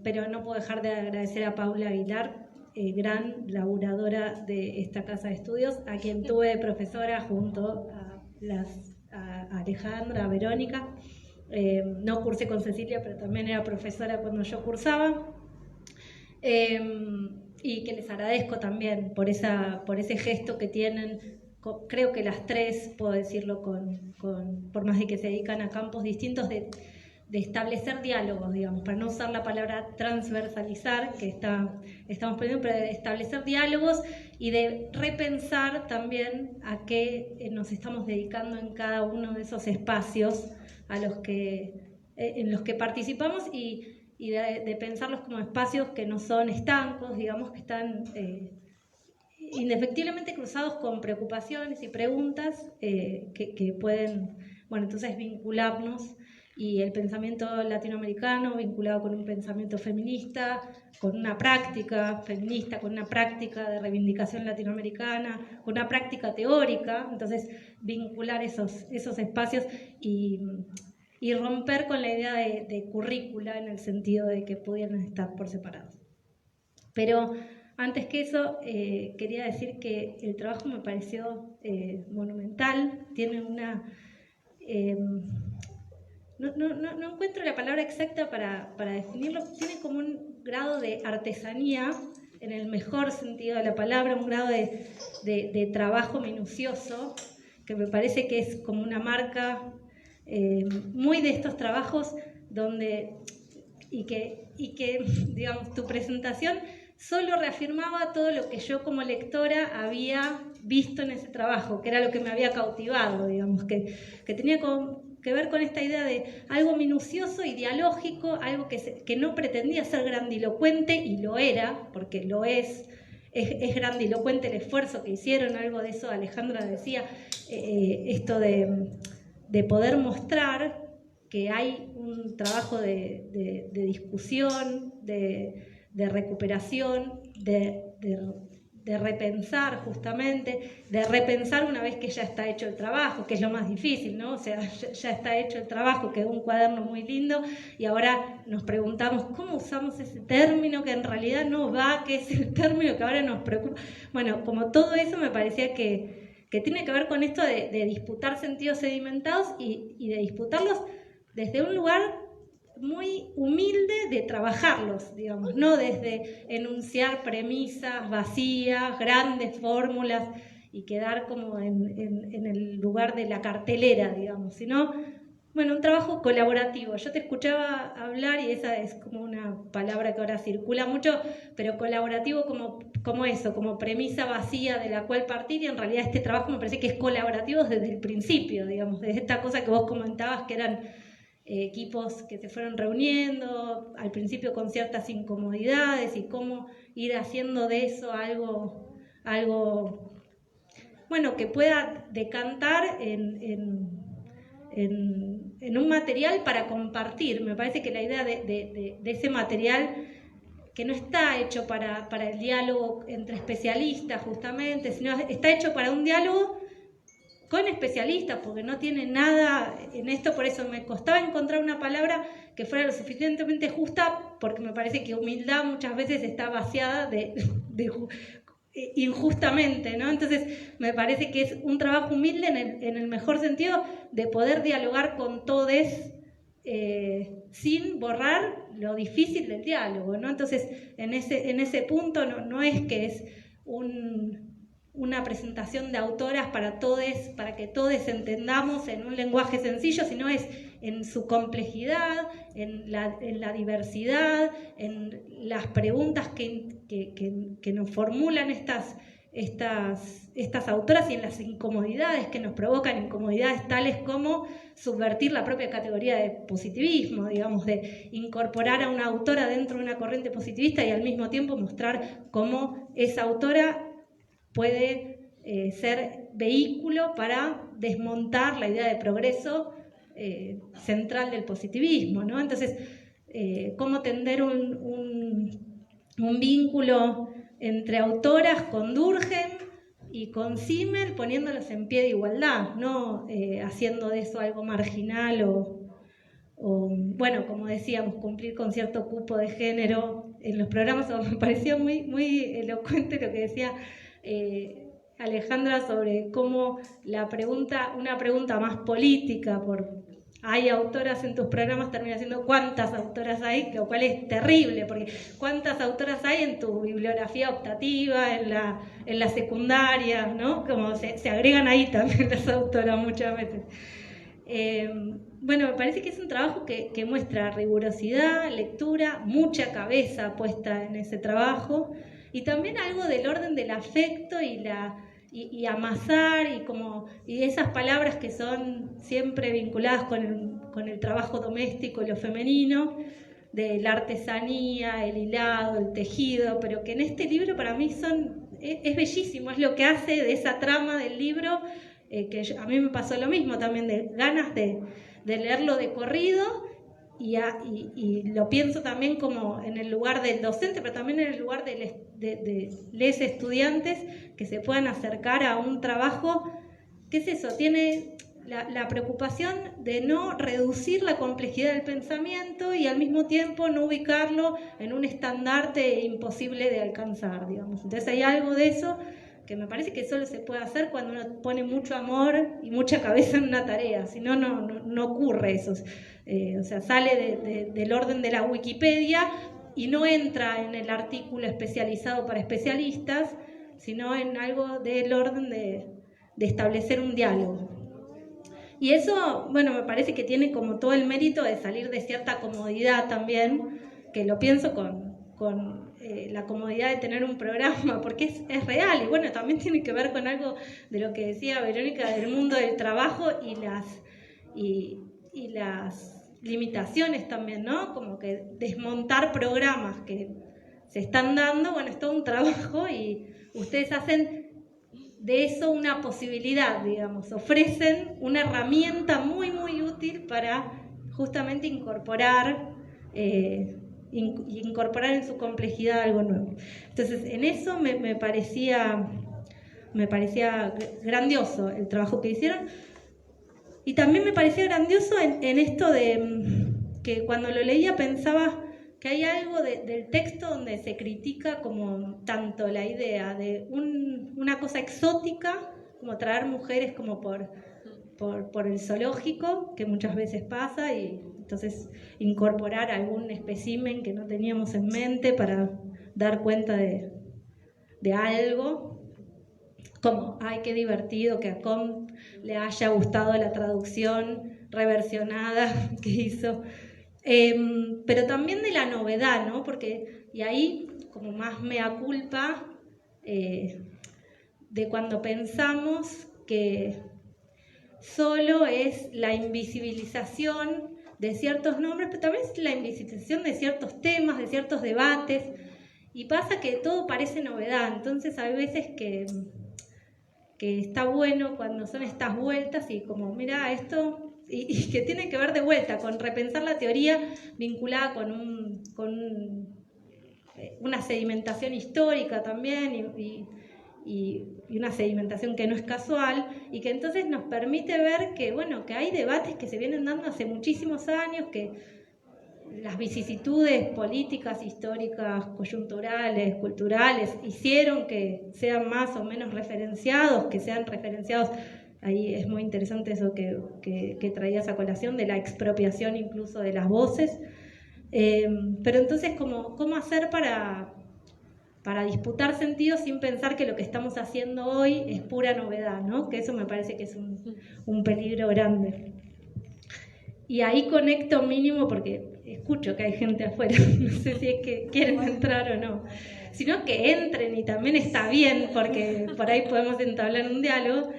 Pero no puedo dejar de agradecer a Paula Aguilar, gran laburadora de esta casa de estudios, a quien tuve profesora junto a Alejandra, a Verónica. No cursé con Cecilia, pero también era profesora cuando yo cursaba. Y que les agradezco también por ese gesto que tienen. Creo que las tres, puedo decirlo por más de que se dedican a campos distintos, de establecer diálogos, digamos, para no usar la palabra transversalizar, que estamos perdiendo, pero de establecer diálogos y de repensar también a qué nos estamos dedicando en cada uno de esos espacios en los que participamos y de pensarlos como espacios que no son estancos, digamos, que están indefectiblemente cruzados con preocupaciones y preguntas que pueden, bueno, entonces vincularnos. Y el pensamiento latinoamericano vinculado con un pensamiento feminista, con una práctica feminista, con una práctica de reivindicación latinoamericana, con una práctica teórica, entonces vincular esos espacios y romper con la idea de currícula en el sentido de que pudieran estar por separados. Pero antes que eso, quería decir que el trabajo me pareció monumental, tiene una... No encuentro la palabra exacta para definirlo, tiene como un grado de artesanía en el mejor sentido de la palabra, un grado de trabajo minucioso, que me parece que es como una marca muy de estos trabajos donde, y que digamos, tu presentación solo reafirmaba todo lo que yo como lectora había visto en ese trabajo, que era lo que me había cautivado, digamos, que tenía que ver con esta idea de algo minucioso y dialógico, algo que no pretendía ser grandilocuente, y lo era, porque lo es grandilocuente el esfuerzo que hicieron, algo de eso Alejandra decía, esto de poder mostrar que hay un trabajo de discusión, de recuperación, de repensar justamente, de repensar una vez que ya está hecho el trabajo, que es lo más difícil, ¿no? O sea, ya está hecho el trabajo, quedó un cuaderno muy lindo y ahora nos preguntamos cómo usamos ese término que en realidad no va, que es el término que ahora nos preocupa. Bueno, como todo eso me parecía que tiene que ver con esto de disputar sentidos sedimentados y de disputarlos desde un lugar muy humilde de trabajarlos, digamos, no desde enunciar premisas vacías, grandes fórmulas y quedar como en el lugar de la cartelera, digamos, sino, bueno, un trabajo colaborativo. Yo te escuchaba hablar y esa es como una palabra que ahora circula mucho, pero colaborativo como eso, como premisa vacía de la cual partir, y en realidad este trabajo me parece que es colaborativo desde el principio, digamos, desde esta cosa que vos comentabas que eran equipos que se fueron reuniendo, al principio con ciertas incomodidades, y cómo ir haciendo de eso algo bueno, que pueda decantar en un material para compartir. Me parece que la idea de ese material, que no está hecho para el diálogo entre especialistas justamente, sino está hecho para un diálogo con especialistas, porque no tiene nada en esto, por eso me costaba encontrar una palabra que fuera lo suficientemente justa, porque me parece que humildad muchas veces está vaciada injustamente, ¿no? Entonces me parece que es un trabajo humilde en el mejor sentido de poder dialogar con todos sin borrar lo difícil del diálogo, ¿no? Entonces en ese punto no es que es una presentación de autoras para que todos entendamos en un lenguaje sencillo, sino es en su complejidad, en la diversidad, en las preguntas que nos formulan estas autoras, y en las incomodidades que nos provocan, incomodidades tales como subvertir la propia categoría de positivismo, digamos, de incorporar a una autora dentro de una corriente positivista y al mismo tiempo mostrar cómo esa autora puede ser vehículo para desmontar la idea de progreso central del positivismo, ¿no? Entonces, cómo tender un vínculo entre autoras con Durkheim y con Simmel, poniéndolos en pie de igualdad, no haciendo de eso algo marginal o, bueno, como decíamos, cumplir con cierto cupo de género en los programas. Me pareció muy elocuente lo que decía Alejandra sobre cómo una pregunta más política hay autoras en tus programas termina siendo ¿cuántas autoras hay? Lo cual es terrible, porque ¿cuántas autoras hay en tu bibliografía optativa, en la secundaria, ¿no? Como se agregan ahí también las autoras muchas veces. Bueno, me parece que es un trabajo que muestra rigurosidad, lectura, mucha cabeza puesta en ese trabajo, y también algo del orden del afecto y amasar, y esas palabras que son siempre vinculadas con el trabajo doméstico y lo femenino, de la artesanía, el hilado, el tejido, pero que en este libro para mí es bellísimo, es lo que hace de esa trama del libro, que a mí me pasó lo mismo también, de ganas de leerlo de corrido, y lo pienso también como en el lugar del docente, pero también en el lugar de les estudiantes que se puedan acercar a un trabajo. ¿Qué es eso? Tiene la preocupación de no reducir la complejidad del pensamiento y al mismo tiempo no ubicarlo en un estandarte imposible de alcanzar, digamos. Entonces hay algo de eso que me parece que solo se puede hacer cuando uno pone mucho amor y mucha cabeza en una tarea, si no, no ocurre eso. O sea, sale del orden de la Wikipedia, y no entra en el artículo especializado para especialistas, sino en algo del orden de establecer un diálogo. Y eso, bueno, me parece que tiene como todo el mérito de salir de cierta comodidad también, que lo pienso con la comodidad de tener un programa, porque es real, y bueno, también tiene que ver con algo de lo que decía Verónica del mundo del trabajo y las limitaciones también, ¿no? Como que desmontar programas que se están dando, bueno, es todo un trabajo y ustedes hacen de eso una posibilidad, digamos, ofrecen una herramienta muy, muy útil para justamente incorporar en su complejidad algo nuevo. Entonces, en eso me parecía grandioso el trabajo que hicieron. Y también me parecía grandioso en esto de que cuando lo leía pensaba que hay algo del texto donde se critica como tanto la idea de una cosa exótica, como traer mujeres como por el zoológico, que muchas veces pasa, y entonces incorporar algún espécimen que no teníamos en mente para dar cuenta de algo. Como, ay, qué divertido que a Comte le haya gustado la traducción reversionada que hizo. Pero también de la novedad, ¿no? Porque, y ahí, como más mea culpa, de cuando pensamos que solo es la invisibilización de ciertos nombres, pero también es la invisibilización de ciertos temas, de ciertos debates, y pasa que todo parece novedad. Entonces hay veces que está bueno cuando son estas vueltas y como, mira, esto, y que tiene que ver de vuelta con repensar la teoría vinculada con una sedimentación histórica también y una sedimentación que no es casual, y que entonces nos permite ver que, bueno, que hay debates que se vienen dando hace muchísimos años, que las vicisitudes políticas, históricas, coyunturales, culturales, hicieron que sean más o menos referenciados, que sean referenciados. Ahí es muy interesante eso que traías a colación, de la expropiación incluso de las voces. Pero entonces, ¿cómo hacer para disputar sentido sin pensar que lo que estamos haciendo hoy es pura novedad, ¿no? Que eso me parece que es un peligro grande. Y ahí conecto mínimo porque escucho que hay gente afuera, no sé si es que quieren entrar o no, sino que entren y también está bien porque por ahí podemos entablar un diálogo.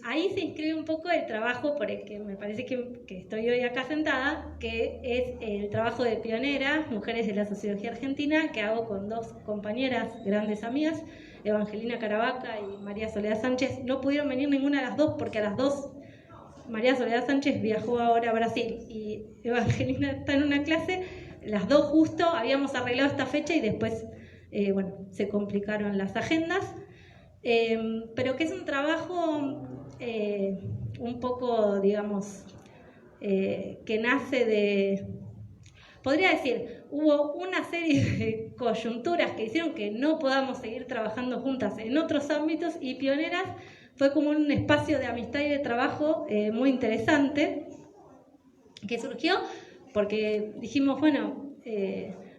Ahí se inscribe un poco el trabajo por el que me parece que estoy hoy acá sentada, que es el trabajo de pioneras, mujeres de la sociología argentina, que hago con dos compañeras, grandes amigas, Evangelina Caravaca y María Soledad Sánchez. No pudieron venir ninguna de las dos porque a las dos María Soledad Sánchez viajó ahora a Brasil y Evangelina está en una clase. Las dos justo habíamos arreglado esta fecha y después, se complicaron las agendas. Pero que es un trabajo un poco, digamos, que nace de... Podría decir, hubo una serie de coyunturas que hicieron que no podamos seguir trabajando juntas en otros ámbitos, y Pioneras fue como un espacio de amistad y de trabajo muy interesante que surgió porque dijimos, bueno,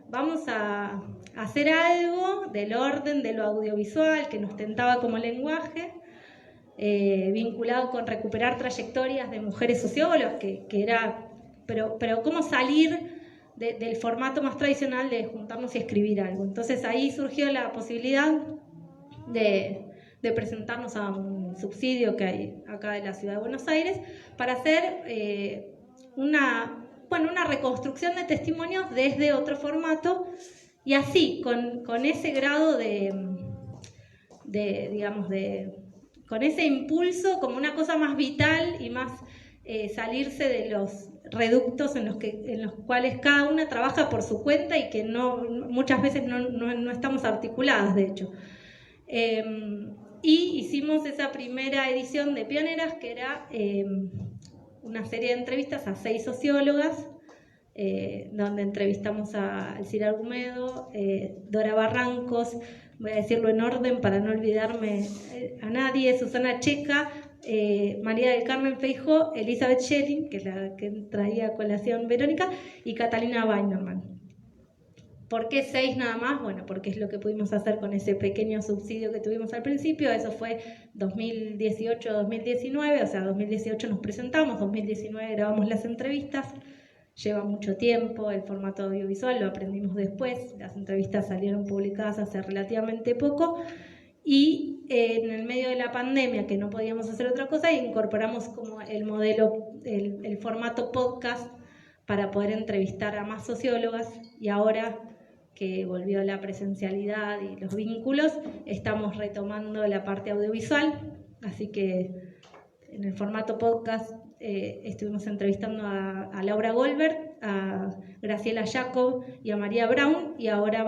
vamos a hacer algo del orden de lo audiovisual que nos tentaba como lenguaje, vinculado con recuperar trayectorias de mujeres sociólogas, que era, pero cómo salir del formato más tradicional de juntarnos y escribir algo. Entonces ahí surgió la posibilidad de presentarnos a un subsidio que hay acá de la Ciudad de Buenos Aires para hacer una reconstrucción de testimonios desde otro formato, y así, con ese grado con ese impulso como una cosa más vital y más salirse de los reductos en los cuales cada una trabaja por su cuenta y que muchas veces no estamos articuladas, de hecho. Y hicimos esa primera edición de Pioneras, que era una serie de entrevistas a 6 sociólogas, donde entrevistamos a Alcira Argumedo, Dora Barrancos, voy a decirlo en orden para no olvidarme a nadie, Susana Checa, María del Carmen Feijó, Elizabeth Schelling, que es la que traía a colación Verónica, y Catalina Weinerman. ¿Por qué 6 nada más? Bueno, porque es lo que pudimos hacer con ese pequeño subsidio que tuvimos al principio. Eso fue 2018-2019, o sea, 2018 nos presentamos, 2019 grabamos las entrevistas. Lleva mucho tiempo, el formato audiovisual lo aprendimos después, las entrevistas salieron publicadas hace relativamente poco. Y en el medio de la pandemia, que no podíamos hacer otra cosa, incorporamos como el modelo, el formato podcast para poder entrevistar a más sociólogas. Y ahora que volvió la presencialidad y los vínculos, estamos retomando la parte audiovisual. Así que en el formato podcast estuvimos entrevistando a Laura Goldberg, a Graciela Jacob y a María Brown, y ahora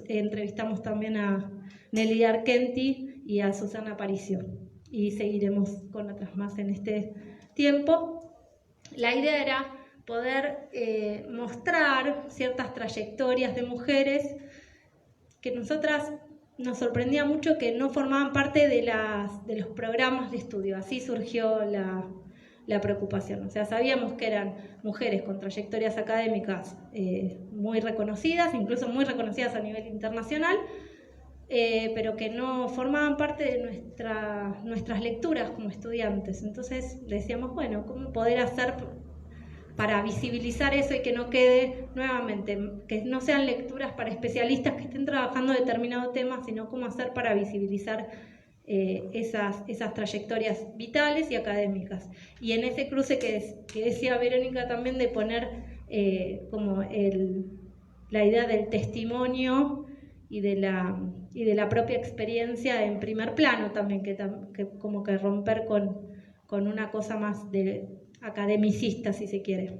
entrevistamos también a Nelly Argenti y a Susana Aparicio, y seguiremos con otras más en este tiempo. La idea era poder mostrar ciertas trayectorias de mujeres que nosotras nos sorprendía mucho que no formaban parte de los programas de estudio. Así surgió la preocupación. O sea, sabíamos que eran mujeres con trayectorias académicas muy reconocidas, incluso muy reconocidas a nivel internacional, pero que no formaban parte de nuestras lecturas como estudiantes. Entonces decíamos, bueno, ¿cómo poder hacer para visibilizar eso y que no quede nuevamente, que no sean lecturas para especialistas que estén trabajando determinado tema, sino cómo hacer para visibilizar esas trayectorias vitales y académicas? Y en ese cruce que decía Verónica también, de poner como la idea del testimonio y de la propia experiencia en primer plano también, que como que romper con una cosa más de academicista, si se quiere.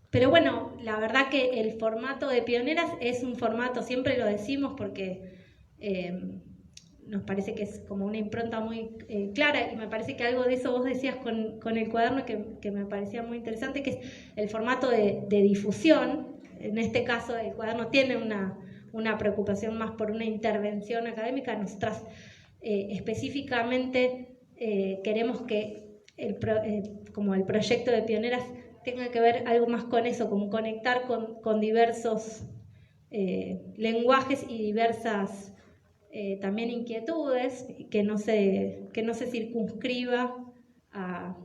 Pero bueno, la verdad que el formato de Pioneras es un formato, siempre lo decimos porque nos parece que es como una impronta muy clara, y me parece que algo de eso vos decías con el cuaderno que me parecía muy interesante, que es el formato de difusión. En este caso el cuaderno tiene una preocupación más por una intervención académica. Nosotras específicamente queremos que como el proyecto de Pioneras tenga que ver algo más con eso, como conectar con diversos lenguajes y diversas también inquietudes, que no se circunscriba a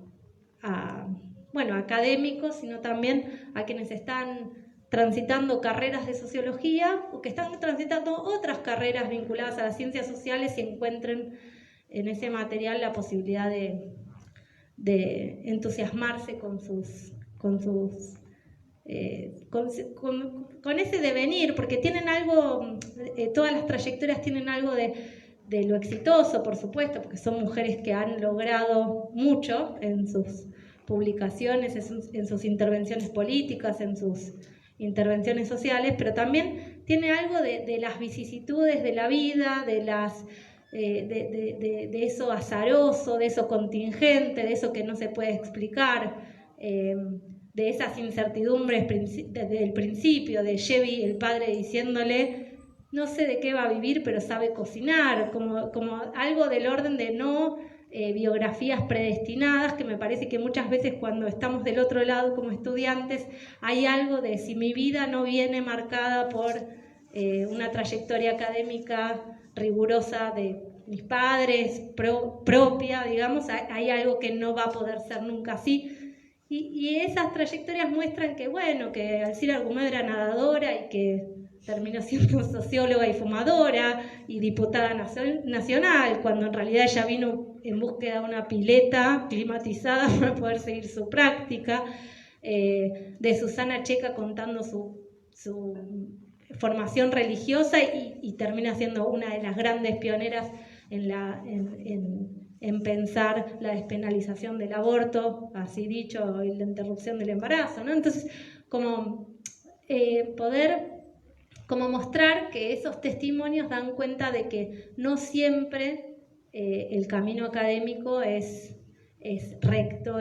académicos, sino también a quienes están transitando carreras de sociología o que están transitando otras carreras vinculadas a las ciencias sociales y encuentren en ese material la posibilidad de entusiasmarse con ese devenir, porque tienen algo, todas las trayectorias tienen algo de lo exitoso, por supuesto, porque son mujeres que han logrado mucho en sus publicaciones, en sus intervenciones políticas, en sus intervenciones sociales, pero también tiene algo de las vicisitudes de la vida, de eso azaroso, de eso contingente, de eso que no se puede explicar, de esas incertidumbres desde el principio, de Chevy, el padre, diciéndole: no sé de qué va a vivir, pero sabe cocinar, como algo del orden de no biografías predestinadas, que me parece que muchas veces cuando estamos del otro lado como estudiantes hay algo de, si mi vida no viene marcada por una trayectoria académica rigurosa de mis padres, propia, digamos, hay algo que no va a poder ser nunca así. Y esas trayectorias muestran que, bueno, que Alcira Argumedo era nadadora y que terminó siendo socióloga y fumadora y diputada nacional, cuando en realidad ella vino en búsqueda de una pileta climatizada para poder seguir su práctica, de Susana Checa contando su formación religiosa y termina siendo una de las grandes pioneras en pensar la despenalización del aborto, así dicho, y la interrupción del embarazo, ¿no? Entonces, como poder como mostrar que esos testimonios dan cuenta de que no siempre el camino académico es recto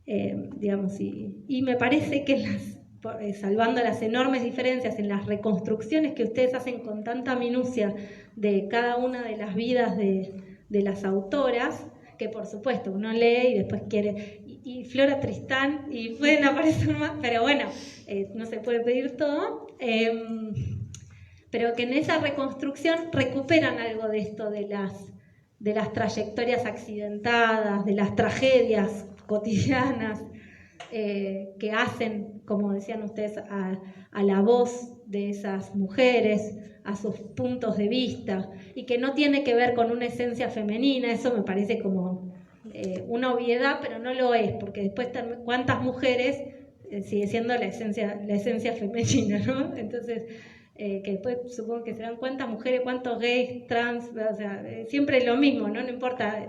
digamos, y me parece que salvando las enormes diferencias en las reconstrucciones que ustedes hacen con tanta minucia de cada una de las vidas de las autoras, que por supuesto uno lee y después quiere, y Flora Tristán, y pueden aparecer más, pero bueno, no se puede pedir todo, pero que en esa reconstrucción recuperan algo de esto de las trayectorias accidentadas, de las tragedias cotidianas, que hacen, como decían ustedes, a la voz de esas mujeres, a sus puntos de vista, y que no tiene que ver con una esencia femenina. Eso me parece como una obviedad, pero no lo es, porque después cuántas mujeres sigue siendo la esencia femenina, ¿no? Entonces, que después supongo que serán cuántas mujeres, cuántos gays, trans, o sea, siempre lo mismo, ¿no? No importa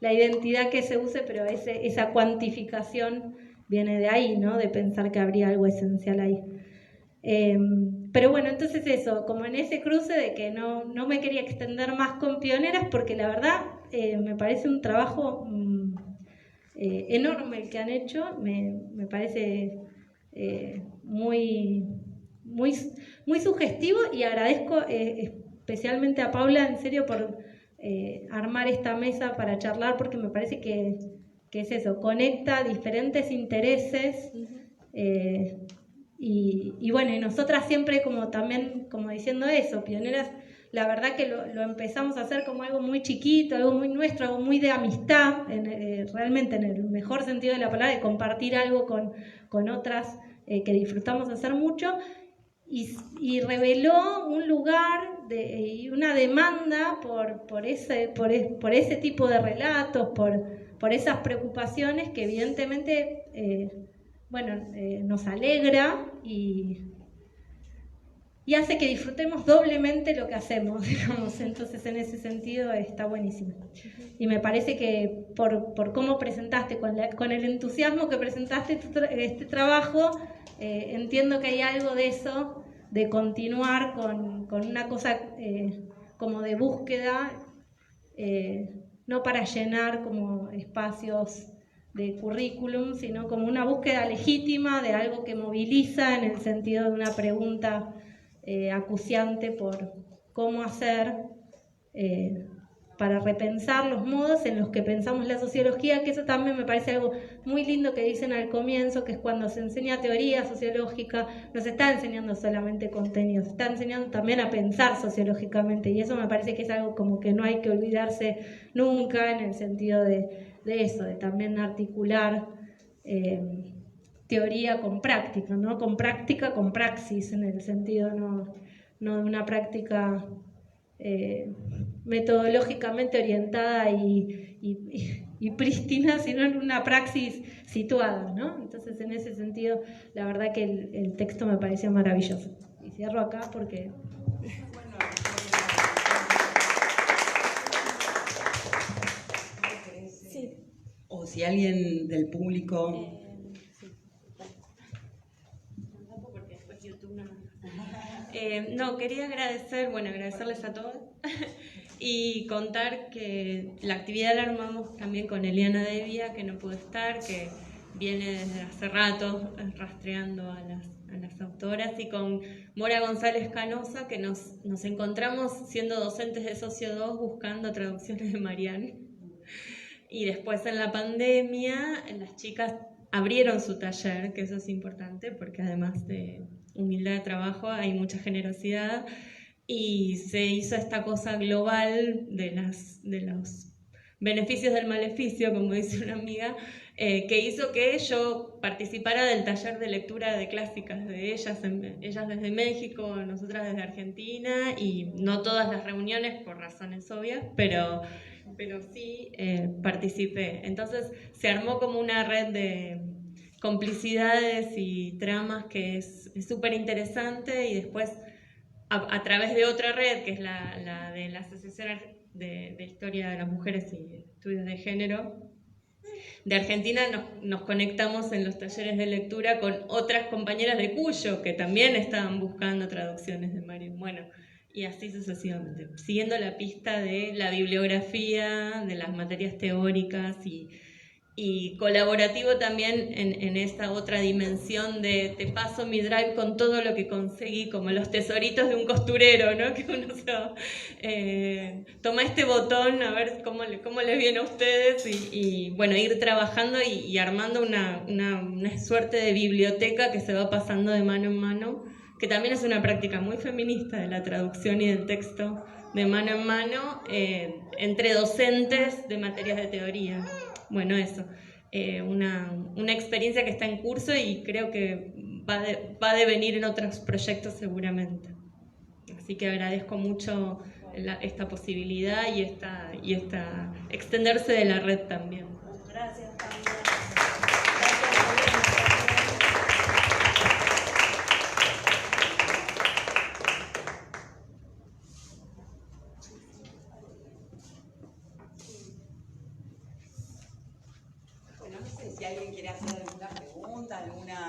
la identidad que se use, pero esa cuantificación viene de ahí, ¿no? De pensar que habría algo esencial ahí. Pero bueno, entonces eso, como en ese cruce de que no me quería extender más con Pioneras, porque la verdad me parece un trabajo enorme el que han hecho, me parece muy sugestivo, y agradezco especialmente a Paula, en serio, por armar esta mesa para charlar, porque me parece que es eso, conecta diferentes intereses. Y bueno, y nosotras siempre como también, como diciendo eso, Pioneras, la verdad que lo empezamos a hacer como algo muy chiquito, algo muy nuestro, algo muy de amistad, realmente en el mejor sentido de la palabra, de compartir algo con otras que disfrutamos hacer mucho, y reveló un lugar y una demanda por ese tipo de relatos, por esas preocupaciones que evidentemente nos alegra y hace que disfrutemos doblemente lo que hacemos, digamos. Entonces, en ese sentido está buenísimo. Y me parece que por cómo presentaste, con el entusiasmo que presentaste este trabajo, entiendo que hay algo de eso, de continuar con una cosa como de búsqueda, no para llenar como espacios de currículum, sino como una búsqueda legítima de algo que moviliza, en el sentido de una pregunta acuciante por cómo hacer para repensar los modos en los que pensamos la sociología, que eso también me parece algo muy lindo que dicen al comienzo, que es cuando se enseña teoría sociológica, no se está enseñando solamente contenidos, se está enseñando también a pensar sociológicamente, y eso me parece que es algo como que no hay que olvidarse nunca, en el sentido de eso, de también articular teoría con práctica, ¿no? Con práctica, con praxis, en el sentido no de una práctica metodológicamente orientada y prístina, sino en una praxis situada, ¿no? Entonces, en ese sentido, la verdad que el texto me pareció maravilloso. Y cierro acá porque... Sí. O si alguien del público... No, quería agradecerles a todos y contar que la actividad la armamos también con Eliana Devia, que no pudo estar, que viene desde hace rato rastreando a las autoras, y con Mora González Canosa, que nos encontramos siendo docentes de Socio 2 buscando traducciones de Marianne. Y después, en la pandemia, las chicas abrieron su taller, que eso es importante, porque además de humildad de trabajo hay mucha generosidad, y se hizo esta cosa global de los beneficios del maleficio, como dice una amiga, que hizo que yo participara del taller de lectura de clásicas de ellas desde México, nosotras desde Argentina, y no todas las reuniones por razones obvias, pero sí participé. Entonces se armó como una red de complicidades y tramas que es súper interesante, y después a través de otra red, que es la de la Asociación de Historia de las Mujeres y Estudios de Género de Argentina, nos conectamos en los talleres de lectura con otras compañeras de Cuyo, que también estaban buscando traducciones de Marianne. Bueno, y así sucesivamente, siguiendo la pista de la bibliografía, de las materias teóricas y colaborativo también en esta otra dimensión de te paso mi drive con todo lo que conseguí, como los tesoritos de un costurero, ¿no? Que uno toma este botón a ver cómo les viene a ustedes y bueno, ir trabajando y armando una suerte de biblioteca que se va pasando de mano en mano, que también es una práctica muy feminista de la traducción y del texto de mano en mano entre docentes de materias de teoría. Bueno, eso, una experiencia que está en curso y creo que va a devenir en otros proyectos seguramente. Así que agradezco mucho esta posibilidad y esta extenderse de la red también. Gracias.